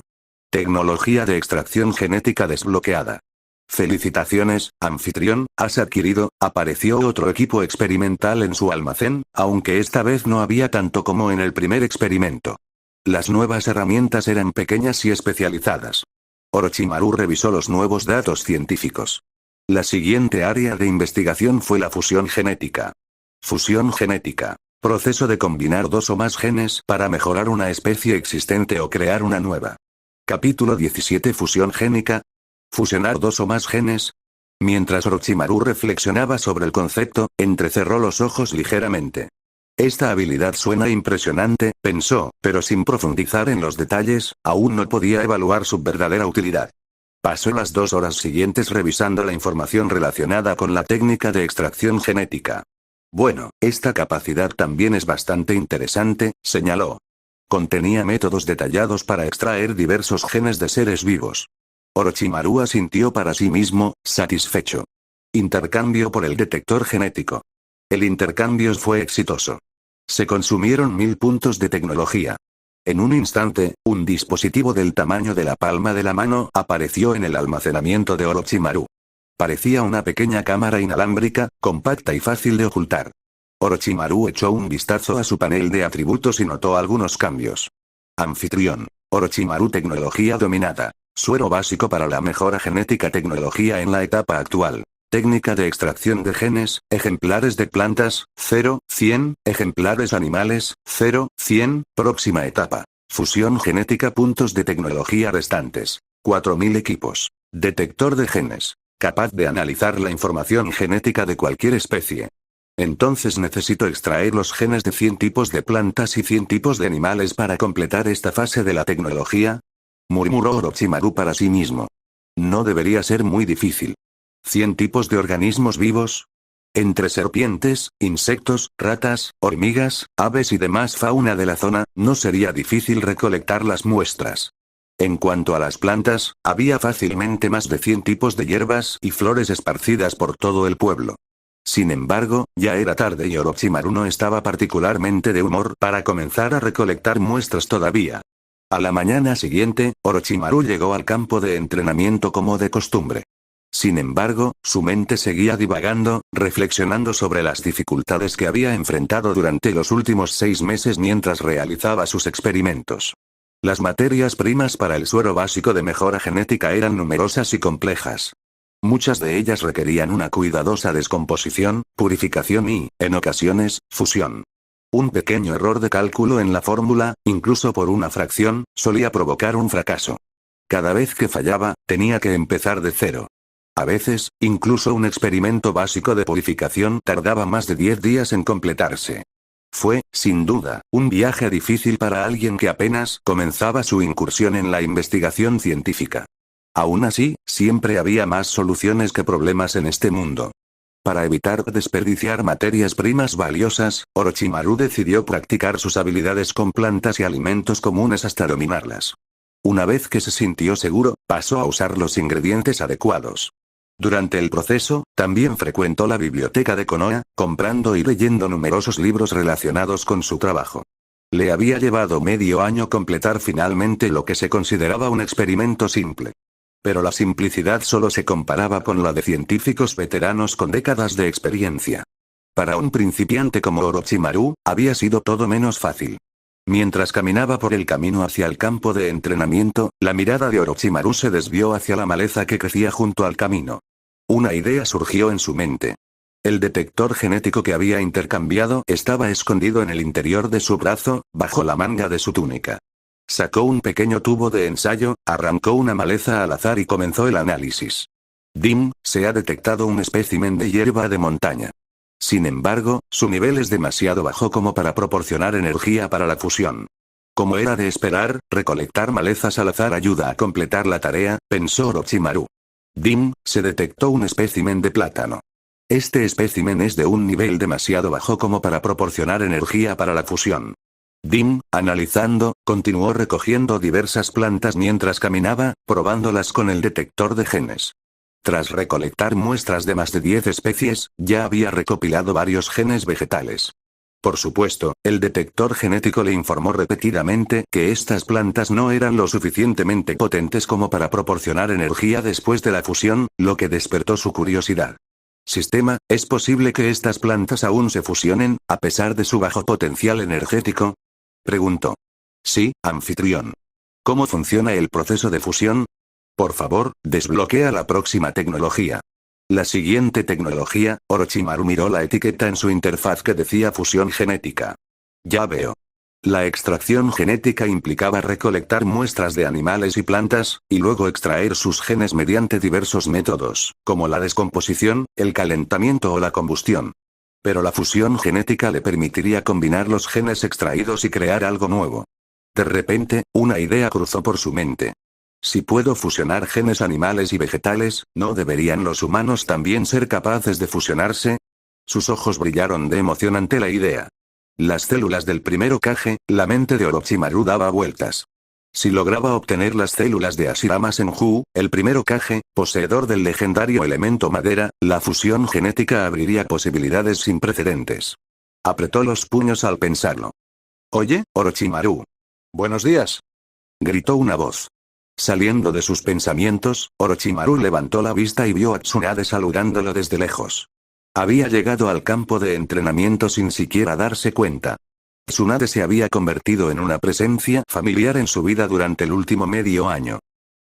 Tecnología de extracción genética desbloqueada. Felicitaciones, anfitrión, has adquirido. Apareció otro equipo experimental en su almacén, aunque esta vez no había tanto como en el primer experimento. Las nuevas herramientas eran pequeñas y especializadas. Orochimaru revisó los nuevos datos científicos. La siguiente área de investigación fue la fusión genética. Fusión genética. Proceso de combinar dos o más genes para mejorar una especie existente o crear una nueva. Capítulo 17. Fusión génica. Fusionar dos o más genes. Mientras Orochimaru reflexionaba sobre el concepto, entrecerró los ojos ligeramente. Esta habilidad suena impresionante, pensó, pero sin profundizar en los detalles, aún no podía evaluar su verdadera utilidad. Pasó las 2 horas siguientes revisando la información relacionada con la técnica de extracción genética. Bueno, esta capacidad también es bastante interesante, señaló. Contenía métodos detallados para extraer diversos genes de seres vivos. Orochimaru asintió para sí mismo, satisfecho. Intercambio por el detector genético. El intercambio fue exitoso. Se consumieron 1000 puntos de tecnología. En un instante, un dispositivo del tamaño de la palma de la mano apareció en el almacenamiento de Orochimaru. Parecía una pequeña cámara inalámbrica, compacta y fácil de ocultar. Orochimaru echó un vistazo a su panel de atributos y notó algunos cambios. Anfitrión. Orochimaru tecnología dominada. Suero básico para la mejora genética tecnología en la etapa actual. Técnica de extracción de genes, ejemplares de plantas, 0, 100, ejemplares animales, 0, 100, próxima etapa. Fusión genética. Puntos de tecnología restantes. 4000 equipos. Detector de genes. Capaz de analizar la información genética de cualquier especie. Entonces necesito extraer los genes de 100 tipos de plantas y 100 tipos de animales para completar esta fase de la tecnología. Murmuró Orochimaru para sí mismo. No debería ser muy difícil. 100 tipos de organismos vivos. Entre serpientes, insectos, ratas, hormigas, aves y demás fauna de la zona, no sería difícil recolectar las muestras. En cuanto a las plantas, había fácilmente más de 100 tipos de hierbas y flores esparcidas por todo el pueblo. Sin embargo, ya era tarde y Orochimaru no estaba particularmente de humor para comenzar a recolectar muestras todavía. A la mañana siguiente, Orochimaru llegó al campo de entrenamiento como de costumbre. Sin embargo, su mente seguía divagando, reflexionando sobre las dificultades que había enfrentado durante los últimos 6 meses mientras realizaba sus experimentos. Las materias primas para el suero básico de mejora genética eran numerosas y complejas. Muchas de ellas requerían una cuidadosa descomposición, purificación y, en ocasiones, fusión. Un pequeño error de cálculo en la fórmula, incluso por una fracción, solía provocar un fracaso. Cada vez que fallaba, tenía que empezar de cero. A veces, incluso un experimento básico de purificación tardaba más de 10 días en completarse. Fue, sin duda, un viaje difícil para alguien que apenas comenzaba su incursión en la investigación científica. Aún así, siempre había más soluciones que problemas en este mundo. Para evitar desperdiciar materias primas valiosas, Orochimaru decidió practicar sus habilidades con plantas y alimentos comunes hasta dominarlas. Una vez que se sintió seguro, pasó a usar los ingredientes adecuados. Durante el proceso, también frecuentó la biblioteca de Konoha, comprando y leyendo numerosos libros relacionados con su trabajo. Le había llevado medio año completar finalmente lo que se consideraba un experimento simple. Pero la simplicidad solo se comparaba con la de científicos veteranos con décadas de experiencia. Para un principiante como Orochimaru, había sido todo menos fácil. Mientras caminaba por el camino hacia el campo de entrenamiento, la mirada de Orochimaru se desvió hacia la maleza que crecía junto al camino. Una idea surgió en su mente. El detector genético que había intercambiado estaba escondido en el interior de su brazo, bajo la manga de su túnica. Sacó un pequeño tubo de ensayo, arrancó una maleza al azar y comenzó el análisis. Se ha detectado un espécimen de hierba de montaña. Sin embargo, su nivel es demasiado bajo como para proporcionar energía para la fusión. Como era de esperar, recolectar malezas al azar ayuda a completar la tarea, pensó Orochimaru. Se detectó un espécimen de plátano. Este espécimen es de un nivel demasiado bajo como para proporcionar energía para la fusión. Analizando, continuó recogiendo diversas plantas mientras caminaba, probándolas con el detector de genes. Tras recolectar muestras de más de 10 especies, ya había recopilado varios genes vegetales. Por supuesto, el detector genético le informó repetidamente que estas plantas no eran lo suficientemente potentes como para proporcionar energía después de la fusión, lo que despertó su curiosidad. Sistema, ¿es posible que estas plantas aún se fusionen, a pesar de su bajo potencial energético? Preguntó. Sí, anfitrión. ¿Cómo funciona el proceso de fusión? Por favor, desbloquea la próxima tecnología. La siguiente tecnología, Orochimaru miró la etiqueta en su interfaz que decía fusión genética. Ya veo. La extracción genética implicaba recolectar muestras de animales y plantas, y luego extraer sus genes mediante diversos métodos, como la descomposición, el calentamiento o la combustión. Pero la fusión genética le permitiría combinar los genes extraídos y crear algo nuevo. De repente, una idea cruzó por su mente. Si puedo fusionar genes animales y vegetales, ¿no deberían los humanos también ser capaces de fusionarse? Sus ojos brillaron de emoción ante la idea. Las células del primer Hokage, la mente de Orochimaru daba vueltas. Si lograba obtener las células de Hashirama Senju, el primer Hokage, poseedor del legendario elemento madera, la fusión genética abriría posibilidades sin precedentes. Apretó los puños al pensarlo. Oye, Orochimaru. Buenos días. Gritó una voz. Saliendo de sus pensamientos, Orochimaru levantó la vista y vio a Tsunade saludándolo desde lejos. Había llegado al campo de entrenamiento sin siquiera darse cuenta. Tsunade se había convertido en una presencia familiar en su vida durante el último medio año.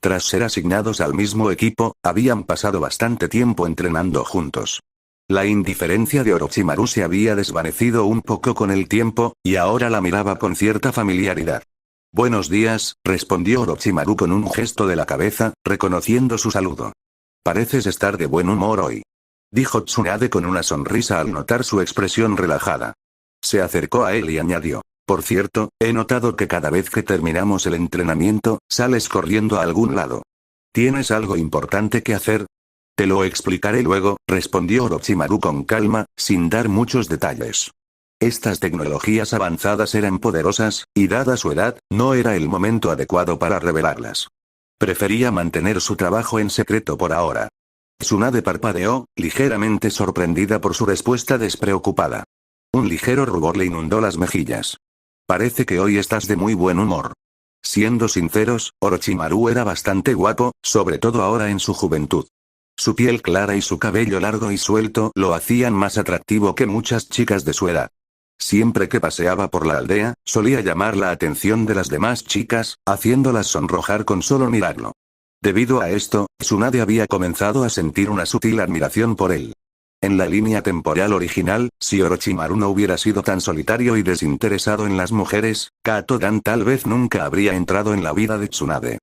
Tras ser asignados al mismo equipo, habían pasado bastante tiempo entrenando juntos. La indiferencia de Orochimaru se había desvanecido un poco con el tiempo, y ahora la miraba con cierta familiaridad. Buenos días, respondió Orochimaru con un gesto de la cabeza, reconociendo su saludo. Pareces estar de buen humor hoy, dijo Tsunade con una sonrisa al notar su expresión relajada. Se acercó a él y añadió. Por cierto, he notado que cada vez que terminamos el entrenamiento, sales corriendo a algún lado. ¿Tienes algo importante que hacer? Te lo explicaré luego, respondió Orochimaru con calma, sin dar muchos detalles. Estas tecnologías avanzadas eran poderosas, y dada su edad, no era el momento adecuado para revelarlas. Prefería mantener su trabajo en secreto por ahora. Tsunade parpadeó, ligeramente sorprendida por su respuesta despreocupada. Un ligero rubor le inundó las mejillas. Parece que hoy estás de muy buen humor. Siendo sinceros, Orochimaru era bastante guapo, sobre todo ahora en su juventud. Su piel clara y su cabello largo y suelto lo hacían más atractivo que muchas chicas de su edad. Siempre que paseaba por la aldea, solía llamar la atención de las demás chicas, haciéndolas sonrojar con solo mirarlo. Debido a esto, Tsunade había comenzado a sentir una sutil admiración por él. En la línea temporal original, si Orochimaru no hubiera sido tan solitario y desinteresado en las mujeres, Kato-dan tal vez nunca habría entrado en la vida de Tsunade.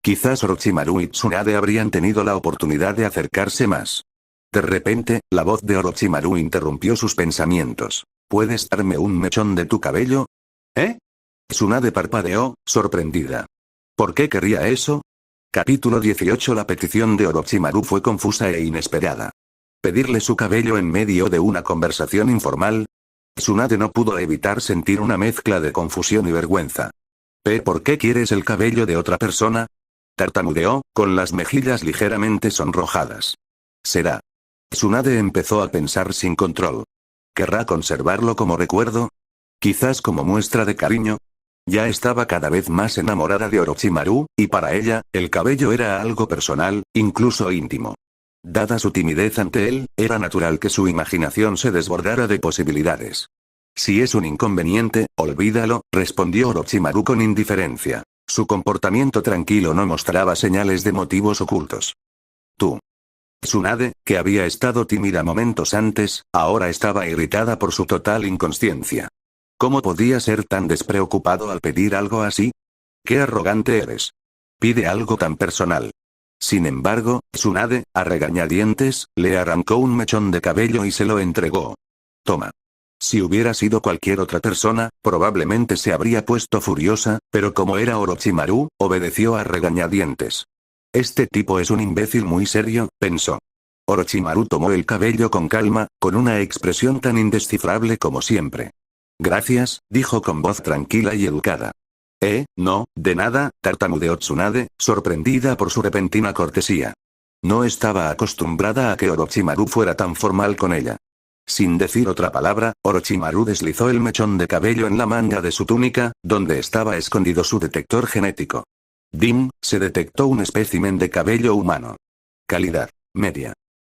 Quizás Orochimaru y Tsunade habrían tenido la oportunidad de acercarse más. De repente, la voz de Orochimaru interrumpió sus pensamientos. ¿Puedes darme un mechón de tu cabello? ¿Eh? Tsunade parpadeó, sorprendida. ¿Por qué querría eso? Capítulo 18. La petición de Orochimaru fue confusa e inesperada. ¿Pedirle su cabello en medio de una conversación informal? Tsunade no pudo evitar sentir una mezcla de confusión y vergüenza. ¿Por qué quieres el cabello de otra persona? Tartamudeó, con las mejillas ligeramente sonrojadas. Será. Tsunade empezó a pensar sin control. ¿Querrá conservarlo como recuerdo? Quizás como muestra de cariño. Ya estaba cada vez más enamorada de Orochimaru, y para ella, el cabello era algo personal, incluso íntimo. Dada su timidez ante él, era natural que su imaginación se desbordara de posibilidades. Si es un inconveniente, olvídalo, respondió Orochimaru con indiferencia. Su comportamiento tranquilo no mostraba señales de motivos ocultos. Tú. Tsunade, que había estado tímida momentos antes, ahora estaba irritada por su total inconsciencia. ¿Cómo podía ser tan despreocupado al pedir algo así? ¡Qué arrogante eres! Pide algo tan personal. Sin embargo, Tsunade, a regañadientes, le arrancó un mechón de cabello y se lo entregó. Toma. Si hubiera sido cualquier otra persona, probablemente se habría puesto furiosa, pero como era Orochimaru, obedeció a regañadientes. Este tipo es un imbécil muy serio, pensó. Orochimaru tomó el cabello con calma, con una expresión tan indescifrable como siempre. Gracias, dijo con voz tranquila y educada. No, de nada, tartamudeó Tsunade, sorprendida por su repentina cortesía. No estaba acostumbrada a que Orochimaru fuera tan formal con ella. Sin decir otra palabra, Orochimaru deslizó el mechón de cabello en la manga de su túnica, donde estaba escondido su detector genético. ¡Dim! Se detectó un espécimen de cabello humano. Calidad media.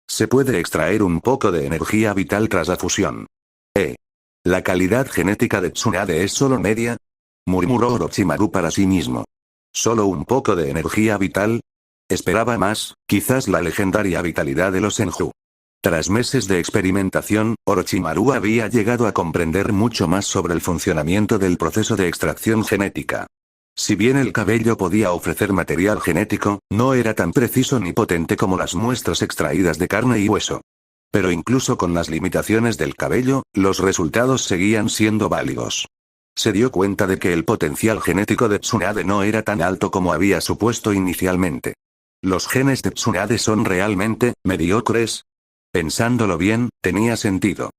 Se puede extraer un poco de energía vital tras la fusión. ¿La calidad genética de Tsunade es solo media? Murmuró Orochimaru para sí mismo. ¿Solo un poco de energía vital? Esperaba más, quizás la legendaria vitalidad de los Senju. Tras meses de experimentación, Orochimaru había llegado a comprender mucho más sobre el funcionamiento del proceso de extracción genética. Si bien el cabello podía ofrecer material genético, no era tan preciso ni potente como las muestras extraídas de carne y hueso. Pero incluso con las limitaciones del cabello, los resultados seguían siendo válidos. Se dio cuenta de que el potencial genético de Tsunade no era tan alto como había supuesto inicialmente. ¿Los genes de Tsunade son realmente mediocres? Pensándolo bien, tenía sentido.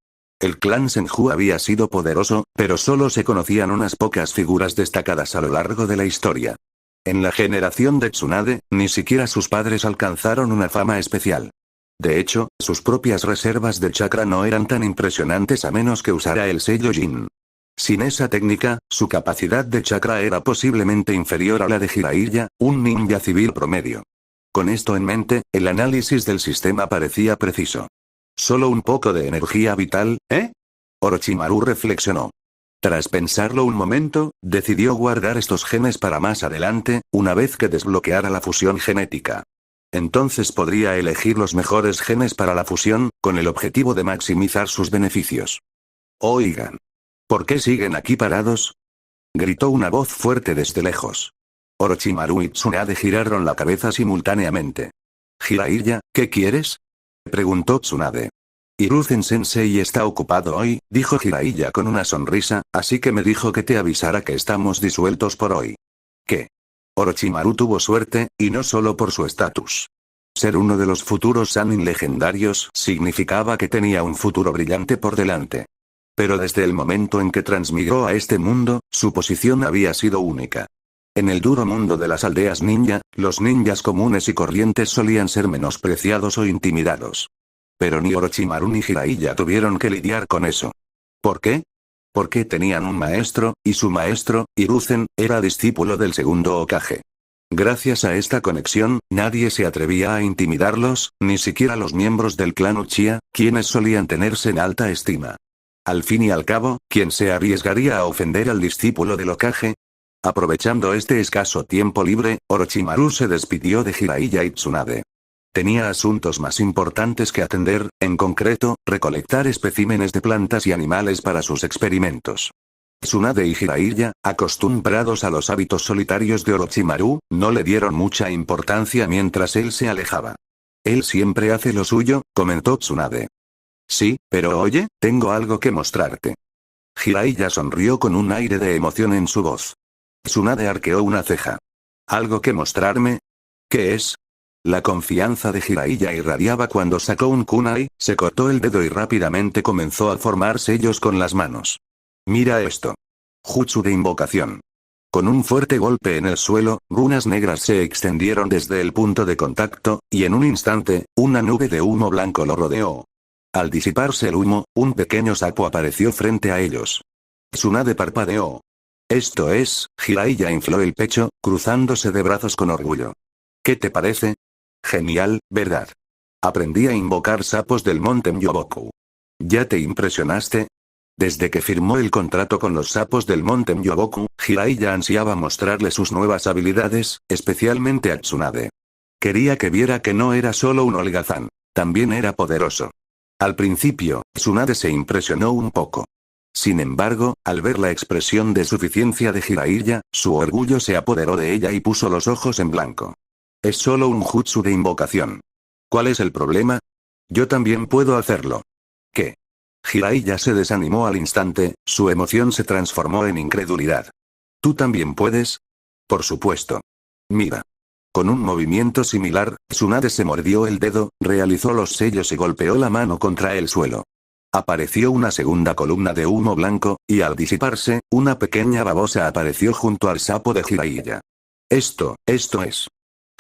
El clan Senju había sido poderoso, pero solo se conocían unas pocas figuras destacadas a lo largo de la historia. En la generación de Tsunade, ni siquiera sus padres alcanzaron una fama especial. De hecho, sus propias reservas de chakra no eran tan impresionantes a menos que usara el sello Jin. Sin esa técnica, su capacidad de chakra era posiblemente inferior a la de Jiraiya, un ninja civil promedio. Con esto en mente, el análisis del sistema parecía preciso. ¿Solo un poco de energía vital, Orochimaru reflexionó. Tras pensarlo un momento, decidió guardar estos genes para más adelante, una vez que desbloqueara la fusión genética. Entonces podría elegir los mejores genes para la fusión, con el objetivo de maximizar sus beneficios. Oigan. ¿Por qué siguen aquí parados? Gritó una voz fuerte desde lejos. Orochimaru y Tsunade giraron la cabeza simultáneamente. «Jiraiya, ¿qué quieres?», preguntó Tsunade. «Hiruzen-sensei está ocupado hoy», dijo Jiraiya con una sonrisa, «así que me dijo que te avisara que estamos disueltos por hoy». ¿Qué? Orochimaru tuvo suerte, y no solo por su estatus. Ser uno de los futuros Sannin legendarios significaba que tenía un futuro brillante por delante. Pero desde el momento en que transmigró a este mundo, su posición había sido única. En el duro mundo de las aldeas ninja, los ninjas comunes y corrientes solían ser menospreciados o intimidados. Pero ni Orochimaru ni Jiraiya tuvieron que lidiar con eso. ¿Por qué? Porque tenían un maestro, y su maestro, Hiruzen, era discípulo del segundo Hokage. Gracias a esta conexión, nadie se atrevía a intimidarlos, ni siquiera los miembros del clan Uchiha, quienes solían tenerse en alta estima. Al fin y al cabo, ¿quién se arriesgaría a ofender al discípulo del Hokage? Aprovechando este escaso tiempo libre, Orochimaru se despidió de Jiraiya y Tsunade. Tenía asuntos más importantes que atender, en concreto, recolectar especímenes de plantas y animales para sus experimentos. Tsunade y Jiraiya, acostumbrados a los hábitos solitarios de Orochimaru, no le dieron mucha importancia mientras él se alejaba. «Él siempre hace lo suyo», comentó Tsunade. «Sí, pero oye, tengo algo que mostrarte». Jiraiya sonrió con un aire de emoción en su voz. Tsunade arqueó una ceja. «¿Algo que mostrarme? ¿Qué es?». La confianza de Jiraiya irradiaba cuando sacó un kunai, se cortó el dedo y rápidamente comenzó a formar sellos con las manos. «Mira esto. Jutsu de invocación». Con un fuerte golpe en el suelo, runas negras se extendieron desde el punto de contacto, y en un instante, una nube de humo blanco lo rodeó. Al disiparse el humo, un pequeño sapo apareció frente a ellos. Tsunade parpadeó. «Esto es», Jiraiya infló el pecho, cruzándose de brazos con orgullo. «¿Qué te parece? Genial, ¿verdad? Aprendí a invocar sapos del monte Myoboku. ¿Ya te impresionaste?». Desde que firmó el contrato con los sapos del monte Myoboku, Jiraiya ansiaba mostrarle sus nuevas habilidades, especialmente a Tsunade. Quería que viera que no era solo un holgazán, también era poderoso. Al principio, Tsunade se impresionó un poco. Sin embargo, al ver la expresión de suficiencia de Jiraiya, su orgullo se apoderó de ella y puso los ojos en blanco. «Es solo un jutsu de invocación. ¿Cuál es el problema? Yo también puedo hacerlo». «¿Qué?». Jiraiya se desanimó al instante, su emoción se transformó en incredulidad. «¿Tú también puedes?». «Por supuesto. Mira». Con un movimiento similar, Tsunade se mordió el dedo, realizó los sellos y golpeó la mano contra el suelo. Apareció una segunda columna de humo blanco, y al disiparse, una pequeña babosa apareció junto al sapo de Jiraiya. Esto es.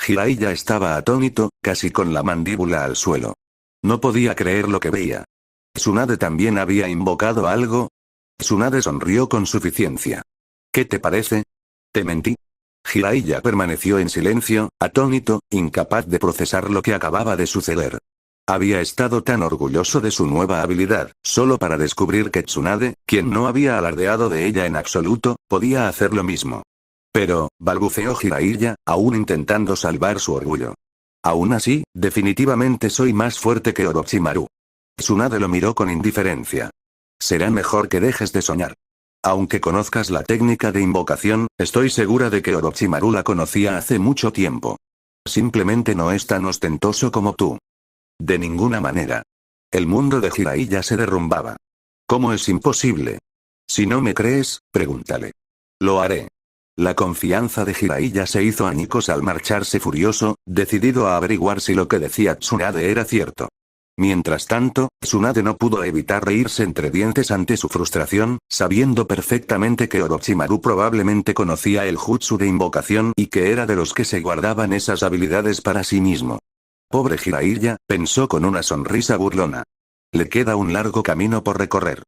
Jiraiya estaba atónito, casi con la mandíbula al suelo. No podía creer lo que veía. ¿Tsunade también había invocado algo? Tsunade sonrió con suficiencia. «¿Qué te parece? ¿Te mentí?». Jiraiya permaneció en silencio, atónito, incapaz de procesar lo que acababa de suceder. Había estado tan orgulloso de su nueva habilidad, solo para descubrir que Tsunade, quien no había alardeado de ella en absoluto, podía hacer lo mismo. «Pero», balbuceó Jiraiya, aún intentando salvar su orgullo. «Aún así, definitivamente soy más fuerte que Orochimaru». Tsunade lo miró con indiferencia. «Será mejor que dejes de soñar. Aunque conozcas la técnica de invocación, estoy segura de que Orochimaru la conocía hace mucho tiempo. Simplemente no es tan ostentoso como tú». «De ninguna manera». El mundo de Jiraiya se derrumbaba. «¿Cómo es imposible? Si no me crees, pregúntale». «Lo haré». La confianza de Jiraiya se hizo añicos al marcharse furioso, decidido a averiguar si lo que decía Tsunade era cierto. Mientras tanto, Tsunade no pudo evitar reírse entre dientes ante su frustración, sabiendo perfectamente que Orochimaru probablemente conocía el jutsu de invocación y que era de los que se guardaban esas habilidades para sí mismo. Pobre Jiraiya, pensó con una sonrisa burlona. Le queda un largo camino por recorrer.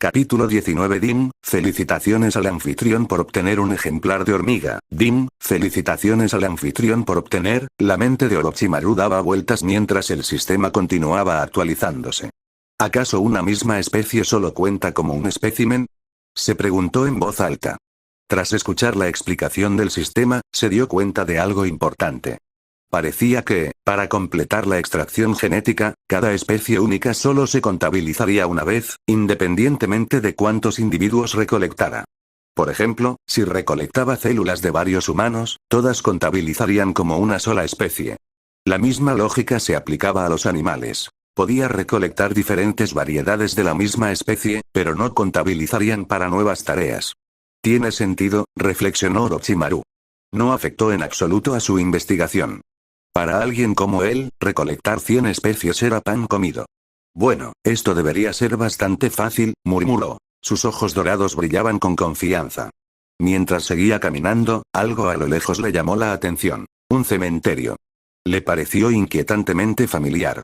Capítulo 19 Dim, felicitaciones al anfitrión por obtener un ejemplar de hormiga. Dim, felicitaciones al anfitrión por obtener. La mente de Orochimaru daba vueltas mientras el sistema continuaba actualizándose. ¿Acaso una misma especie solo cuenta como un espécimen? Se preguntó en voz alta. Tras escuchar la explicación del sistema, se dio cuenta de algo importante. Parecía que, para completar la extracción genética, cada especie única solo se contabilizaría una vez, independientemente de cuántos individuos recolectara. Por ejemplo, si recolectaba células de varios humanos, todas contabilizarían como una sola especie. La misma lógica se aplicaba a los animales. Podía recolectar diferentes variedades de la misma especie, pero no contabilizarían para nuevas tareas. Tiene sentido, reflexionó Orochimaru. No afectó en absoluto a su investigación. Para alguien como él, recolectar 100 especies era pan comido. Bueno, esto debería ser bastante fácil, murmuró. Sus ojos dorados brillaban con confianza. Mientras seguía caminando, algo a lo lejos le llamó la atención. Un cementerio. Le pareció inquietantemente familiar.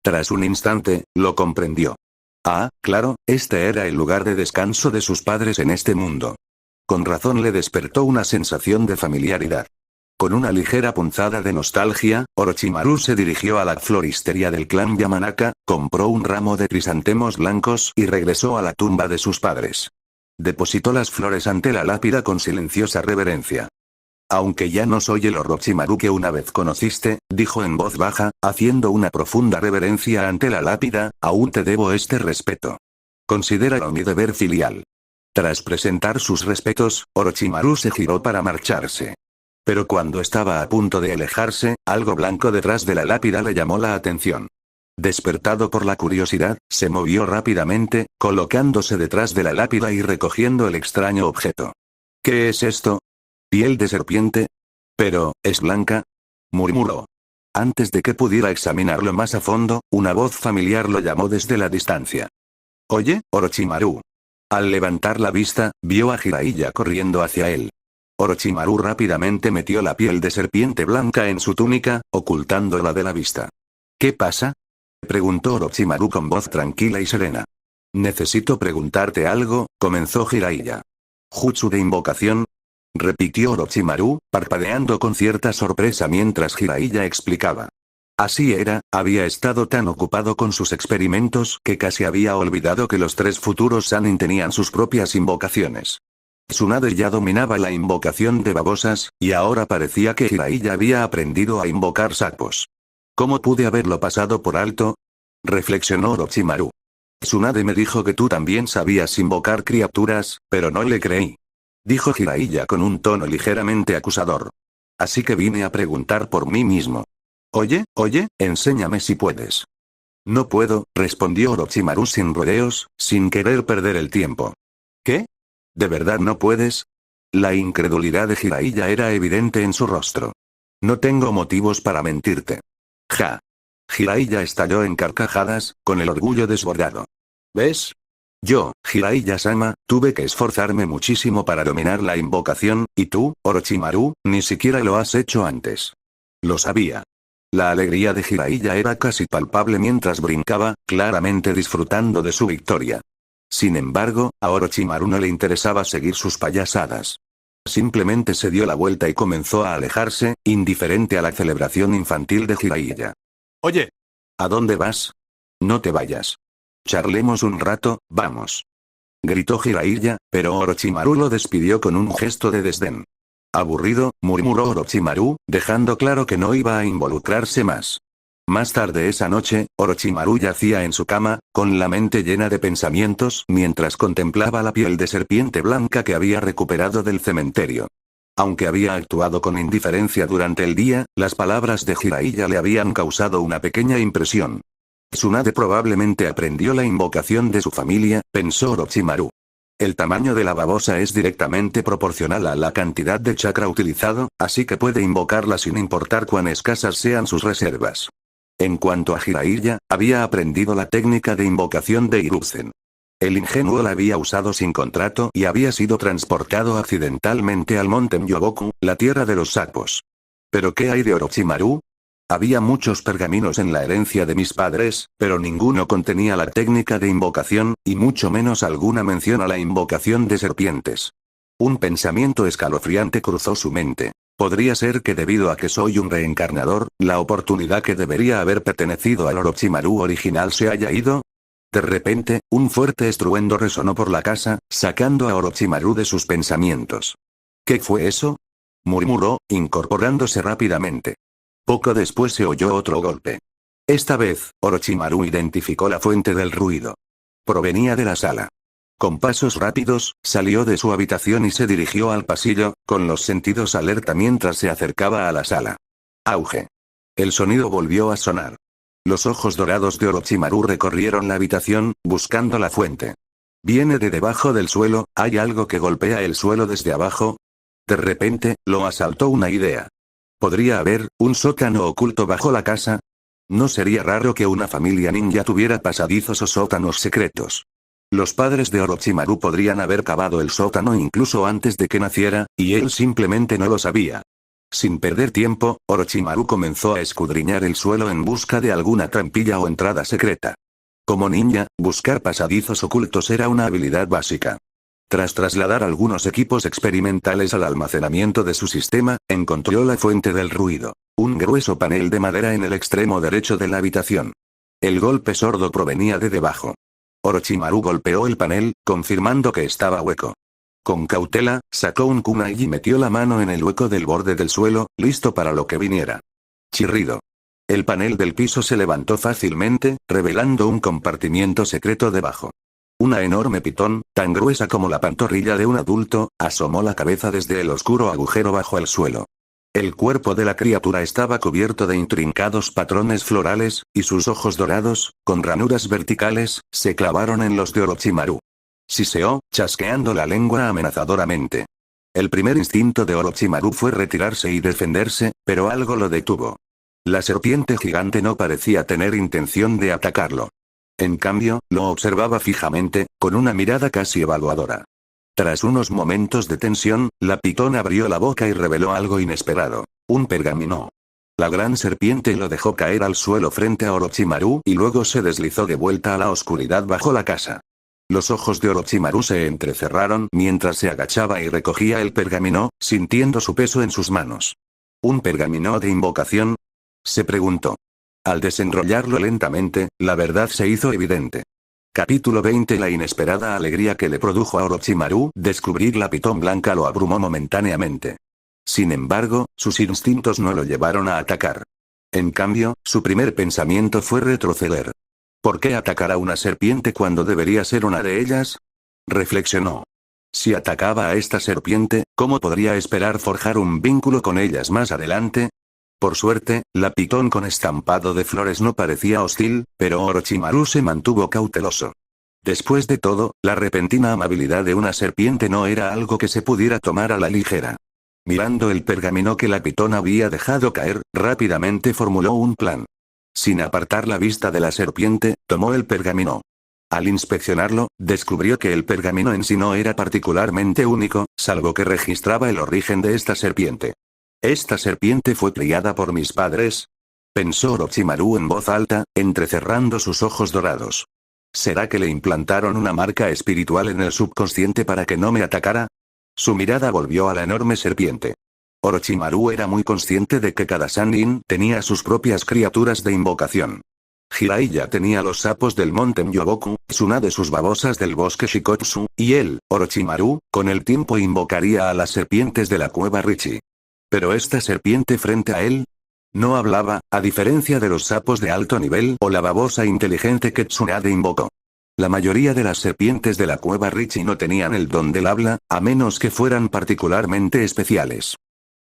Tras un instante, lo comprendió. Ah, claro, este era el lugar de descanso de sus padres en este mundo. Con razón le despertó una sensación de familiaridad. Con una ligera punzada de nostalgia, Orochimaru se dirigió a la floristería del clan Yamanaka, compró un ramo de crisantemos blancos y regresó a la tumba de sus padres. Depositó las flores ante la lápida con silenciosa reverencia. Aunque ya no soy el Orochimaru que una vez conociste, dijo en voz baja, haciendo una profunda reverencia ante la lápida, aún te debo este respeto. Considéralo mi deber filial. Tras presentar sus respetos, Orochimaru se giró para marcharse. Pero cuando estaba a punto de alejarse, algo blanco detrás de la lápida le llamó la atención. Despertado por la curiosidad, se movió rápidamente, colocándose detrás de la lápida y recogiendo el extraño objeto. ¿Qué es esto? ¿Piel de serpiente? Pero, ¿es blanca? Murmuró. Antes de que pudiera examinarlo más a fondo, una voz familiar lo llamó desde la distancia. Oye, Orochimaru. Al levantar la vista, vio a Jiraiya corriendo hacia él. Orochimaru rápidamente metió la piel de serpiente blanca en su túnica, ocultándola de la vista. ¿Qué pasa? Preguntó Orochimaru con voz tranquila y serena. Necesito preguntarte algo, comenzó Jiraiya. ¿Jutsu de invocación? Repitió Orochimaru, parpadeando con cierta sorpresa mientras Jiraiya explicaba. Así era, había estado tan ocupado con sus experimentos que casi había olvidado que los 3 futuros Sanin tenían sus propias invocaciones. Tsunade ya dominaba la invocación de babosas, y ahora parecía que Jiraiya había aprendido a invocar sapos. ¿Cómo pude haberlo pasado por alto? Reflexionó Orochimaru. Tsunade me dijo que tú también sabías invocar criaturas, pero no le creí. Dijo Jiraiya con un tono ligeramente acusador. Así que vine a preguntar por mí mismo. Oye, enséñame si puedes. No puedo, respondió Orochimaru sin rodeos, sin querer perder el tiempo. ¿Qué? ¿De verdad no puedes? La incredulidad de Jiraiya era evidente en su rostro. No tengo motivos para mentirte. Ja. Jiraiya estalló en carcajadas, con el orgullo desbordado. ¿Ves? Yo, Jiraiya-sama, tuve que esforzarme muchísimo para dominar la invocación, y tú, Orochimaru, ni siquiera lo has hecho antes. Lo sabía. La alegría de Jiraiya era casi palpable mientras brincaba, claramente disfrutando de su victoria. Sin embargo, a Orochimaru no le interesaba seguir sus payasadas. Simplemente se dio la vuelta y comenzó a alejarse, indiferente a la celebración infantil de Jiraiya. Oye. ¿A dónde vas? No te vayas. Charlemos un rato, vamos. Gritó Jiraiya, pero Orochimaru lo despidió con un gesto de desdén. Aburrido, murmuró Orochimaru, dejando claro que no iba a involucrarse más. Más tarde esa noche, Orochimaru yacía en su cama, con la mente llena de pensamientos mientras contemplaba la piel de serpiente blanca que había recuperado del cementerio. Aunque había actuado con indiferencia durante el día, las palabras de Jiraiya le habían causado una pequeña impresión. Tsunade probablemente aprendió la invocación de su familia, pensó Orochimaru. El tamaño de la babosa es directamente proporcional a la cantidad de chakra utilizado, así que puede invocarla sin importar cuán escasas sean sus reservas. En cuanto a Jiraiya, había aprendido la técnica de invocación de Hiruzen. El ingenuo la había usado sin contrato y había sido transportado accidentalmente al monte Myoboku, la tierra de los sapos. ¿Pero qué hay de Orochimaru? Había muchos pergaminos en la herencia de mis padres, pero ninguno contenía la técnica de invocación, y mucho menos alguna mención a la invocación de serpientes. Un pensamiento escalofriante cruzó su mente. Podría ser que debido a que soy un reencarnador, la oportunidad que debería haber pertenecido al Orochimaru original se haya ido. De repente, un fuerte estruendo resonó por la casa, sacando a Orochimaru de sus pensamientos. ¿Qué fue eso? Murmuró, incorporándose rápidamente. Poco después se oyó otro golpe. Esta vez, Orochimaru identificó la fuente del ruido. Provenía de la sala. Con pasos rápidos, salió de su habitación y se dirigió al pasillo, con los sentidos alerta mientras se acercaba a la sala. Auge. El sonido volvió a sonar. Los ojos dorados de Orochimaru recorrieron la habitación, buscando la fuente. Viene de debajo del suelo, ¿hay algo que golpea el suelo desde abajo? De repente, lo asaltó una idea. ¿Podría haber un sótano oculto bajo la casa? No sería raro que una familia ninja tuviera pasadizos o sótanos secretos. Los padres de Orochimaru podrían haber cavado el sótano incluso antes de que naciera, y él simplemente no lo sabía. Sin perder tiempo, Orochimaru comenzó a escudriñar el suelo en busca de alguna trampilla o entrada secreta. Como ninja, buscar pasadizos ocultos era una habilidad básica. Tras trasladar algunos equipos experimentales al almacenamiento de su sistema, encontró la fuente del ruido. Un grueso panel de madera en el extremo derecho de la habitación. El golpe sordo provenía de debajo. Orochimaru golpeó el panel, confirmando que estaba hueco. Con cautela, sacó un kunai y metió la mano en el hueco del borde del suelo, listo para lo que viniera. Chirrido. El panel del piso se levantó fácilmente, revelando un compartimiento secreto debajo. Una enorme pitón, tan gruesa como la pantorrilla de un adulto, asomó la cabeza desde el oscuro agujero bajo el suelo. El cuerpo de la criatura estaba cubierto de intrincados patrones florales, y sus ojos dorados, con ranuras verticales, se clavaron en los de Orochimaru. Siseó, chasqueando la lengua amenazadoramente. El primer instinto de Orochimaru fue retirarse y defenderse, pero algo lo detuvo. La serpiente gigante no parecía tener intención de atacarlo. En cambio, lo observaba fijamente, con una mirada casi evaluadora. Tras unos momentos de tensión, la pitón abrió la boca y reveló algo inesperado. Un pergamino. La gran serpiente lo dejó caer al suelo frente a Orochimaru y luego se deslizó de vuelta a la oscuridad bajo la casa. Los ojos de Orochimaru se entrecerraron mientras se agachaba y recogía el pergamino, sintiendo su peso en sus manos. ¿Un pergamino de invocación?, se preguntó. Al desenrollarlo lentamente, la verdad se hizo evidente. Capítulo 20. La inesperada alegría que le produjo a Orochimaru descubrir la pitón blanca lo abrumó momentáneamente. Sin embargo, sus instintos no lo llevaron a atacar. En cambio, su primer pensamiento fue retroceder. ¿Por qué atacar a una serpiente cuando debería ser una de ellas?, reflexionó. Si atacaba a esta serpiente, ¿cómo podría esperar forjar un vínculo con ellas más adelante? Por suerte, la pitón con estampado de flores no parecía hostil, pero Orochimaru se mantuvo cauteloso. Después de todo, la repentina amabilidad de una serpiente no era algo que se pudiera tomar a la ligera. Mirando el pergamino que la pitón había dejado caer, rápidamente formuló un plan. Sin apartar la vista de la serpiente, tomó el pergamino. Al inspeccionarlo, descubrió que el pergamino en sí no era particularmente único, salvo que registraba el origen de esta serpiente. ¿Esta serpiente fue criada por mis padres?, pensó Orochimaru en voz alta, entrecerrando sus ojos dorados. ¿Será que le implantaron una marca espiritual en el subconsciente para que no me atacara? Su mirada volvió a la enorme serpiente. Orochimaru era muy consciente de que cada Sannin tenía sus propias criaturas de invocación. Jiraiya tenía los sapos del monte Myoboku, Tsunade sus babosas del bosque Shikotsu, y él, Orochimaru, con el tiempo invocaría a las serpientes de la cueva Richi. Pero esta serpiente frente a él no hablaba, a diferencia de los sapos de alto nivel o la babosa inteligente que Tsunade invocó. La mayoría de las serpientes de la cueva Richi no tenían el don del habla, a menos que fueran particularmente especiales.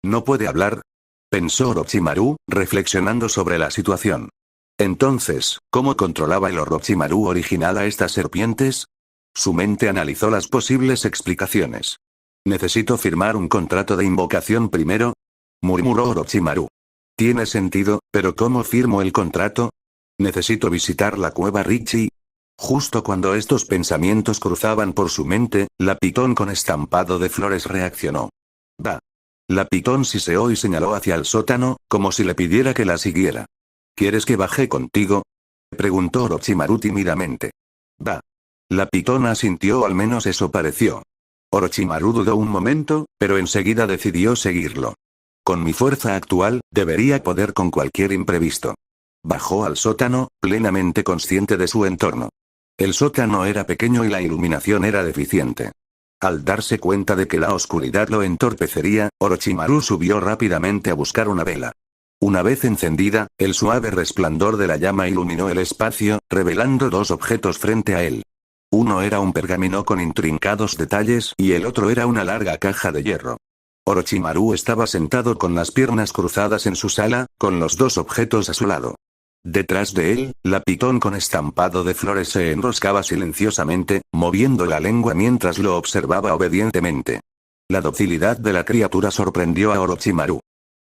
¿No puede hablar?, pensó Orochimaru, reflexionando sobre la situación. Entonces, ¿cómo controlaba el Orochimaru original a estas serpientes? Su mente analizó las posibles explicaciones. ¿Necesito firmar un contrato de invocación primero?, murmuró Orochimaru. Tiene sentido, pero ¿cómo firmo el contrato? ¿Necesito visitar la cueva Richi? Justo cuando estos pensamientos cruzaban por su mente, la pitón con estampado de flores reaccionó. Va. La pitón siseó y señaló hacia el sótano, como si le pidiera que la siguiera. ¿Quieres que baje contigo?, preguntó Orochimaru tímidamente. Va. La pitón asintió, al menos eso pareció. Orochimaru dudó un momento, pero enseguida decidió seguirlo. Con mi fuerza actual, debería poder con cualquier imprevisto. Bajó al sótano, plenamente consciente de su entorno. El sótano era pequeño y la iluminación era deficiente. Al darse cuenta de que la oscuridad lo entorpecería, Orochimaru subió rápidamente a buscar una vela. Una vez encendida, el suave resplandor de la llama iluminó el espacio, revelando dos objetos frente a él. Uno era un pergamino con intrincados detalles y el otro era una larga caja de hierro. Orochimaru estaba sentado con las piernas cruzadas en su sala, con los dos objetos a su lado. Detrás de él, la pitón con estampado de flores se enroscaba silenciosamente, moviendo la lengua mientras lo observaba obedientemente. La docilidad de la criatura sorprendió a Orochimaru.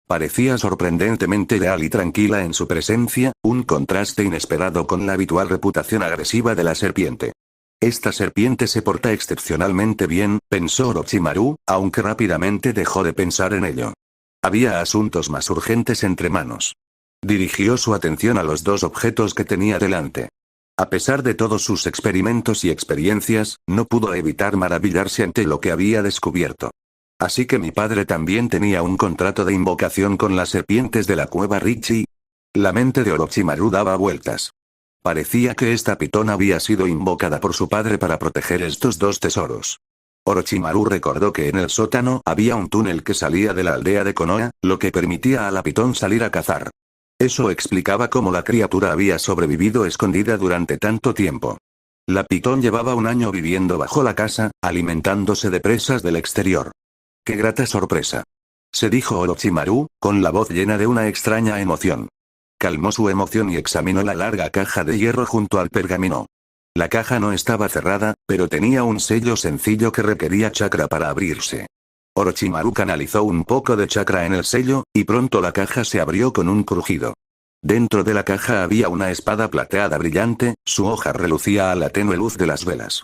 Parecía sorprendentemente leal y tranquila en su presencia, un contraste inesperado con la habitual reputación agresiva de la serpiente. Esta serpiente se porta excepcionalmente bien, pensó Orochimaru, aunque rápidamente dejó de pensar en ello. Había asuntos más urgentes entre manos. Dirigió su atención a los dos objetos que tenía delante. A pesar de todos sus experimentos y experiencias, no pudo evitar maravillarse ante lo que había descubierto. Así que mi padre también tenía un contrato de invocación con las serpientes de la cueva Richie. La mente de Orochimaru daba vueltas. Parecía que esta pitón había sido invocada por su padre para proteger estos dos tesoros. Orochimaru recordó que en el sótano había un túnel que salía de la aldea de Konoha, lo que permitía a la pitón salir a cazar. Eso explicaba cómo la criatura había sobrevivido escondida durante tanto tiempo. La pitón llevaba un año viviendo bajo la casa, alimentándose de presas del exterior. ¡Qué grata sorpresa!, se dijo Orochimaru, con la voz llena de una extraña emoción. Calmó su emoción y examinó la larga caja de hierro junto al pergamino. La caja no estaba cerrada, pero tenía un sello sencillo que requería chakra para abrirse. Orochimaru canalizó un poco de chakra en el sello, y pronto la caja se abrió con un crujido. Dentro de la caja había una espada plateada brillante, su hoja relucía a la tenue luz de las velas.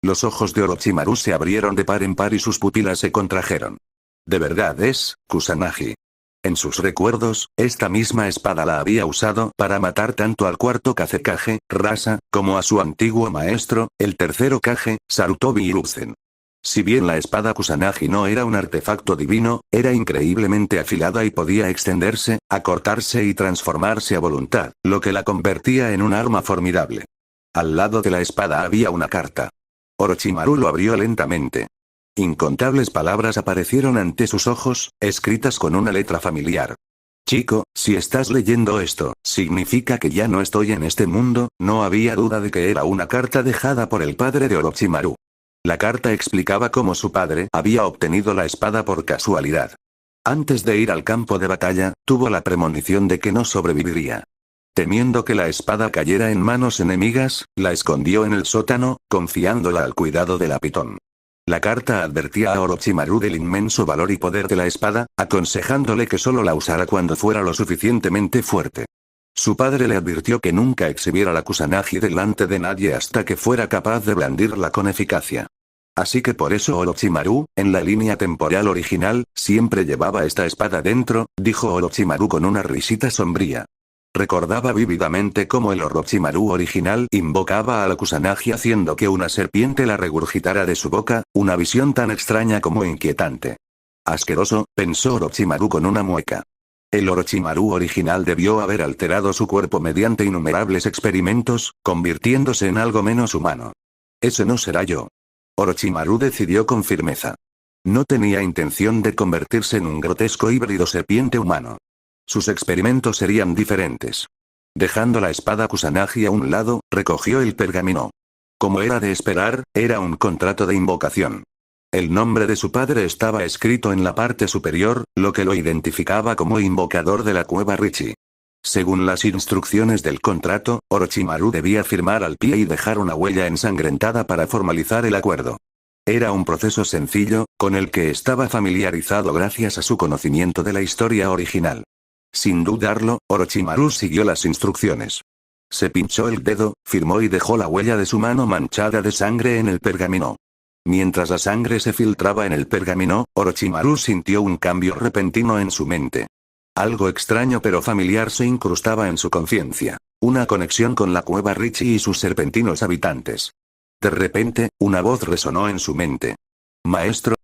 Los ojos de Orochimaru se abrieron de par en par y sus pupilas se contrajeron. ¿De verdad es, Kusanagi? En sus recuerdos, esta misma espada la había usado para matar tanto al cuarto Kazekage, Rasa, como a su antiguo maestro, el tercero Kage, Sarutobi Hiruzen. Si bien la espada Kusanagi no era un artefacto divino, era increíblemente afilada y podía extenderse, acortarse y transformarse a voluntad, lo que la convertía en un arma formidable. Al lado de la espada había una carta. Orochimaru lo abrió lentamente. Incontables palabras aparecieron ante sus ojos, escritas con una letra familiar. Chico, si estás leyendo esto, significa que ya no estoy en este mundo. No había duda de que era una carta dejada por el padre de Orochimaru. La carta explicaba cómo su padre había obtenido la espada por casualidad. Antes de ir al campo de batalla, tuvo la premonición de que no sobreviviría. Temiendo que la espada cayera en manos enemigas, la escondió en el sótano, confiándola al cuidado de la pitón. La carta advertía a Orochimaru del inmenso valor y poder de la espada, aconsejándole que solo la usara cuando fuera lo suficientemente fuerte. Su padre le advirtió que nunca exhibiera la Kusanagi delante de nadie hasta que fuera capaz de blandirla con eficacia. Así que por eso Orochimaru, en la línea temporal original, siempre llevaba esta espada dentro, dijo Orochimaru con una risita sombría. Recordaba vívidamente cómo el Orochimaru original invocaba a la Kusanagi haciendo que una serpiente la regurgitara de su boca, una visión tan extraña como inquietante. Asqueroso, pensó Orochimaru con una mueca. El Orochimaru original debió haber alterado su cuerpo mediante innumerables experimentos, convirtiéndose en algo menos humano. Ese no será yo. Orochimaru decidió con firmeza. No tenía intención de convertirse en un grotesco híbrido serpiente humano. Sus experimentos serían diferentes. Dejando la espada Kusanagi a un lado, recogió el pergamino. Como era de esperar, era un contrato de invocación. El nombre de su padre estaba escrito en la parte superior, lo que lo identificaba como invocador de la cueva Richie. Según las instrucciones del contrato, Orochimaru debía firmar al pie y dejar una huella ensangrentada para formalizar el acuerdo. Era un proceso sencillo, con el que estaba familiarizado gracias a su conocimiento de la historia original. Sin dudarlo, Orochimaru siguió las instrucciones. Se pinchó el dedo, firmó y dejó la huella de su mano manchada de sangre en el pergamino. Mientras la sangre se filtraba en el pergamino, Orochimaru sintió un cambio repentino en su mente. Algo extraño pero familiar se incrustaba en su conciencia. Una conexión con la cueva Richie y sus serpentinos habitantes. De repente, una voz resonó en su mente. Maestro,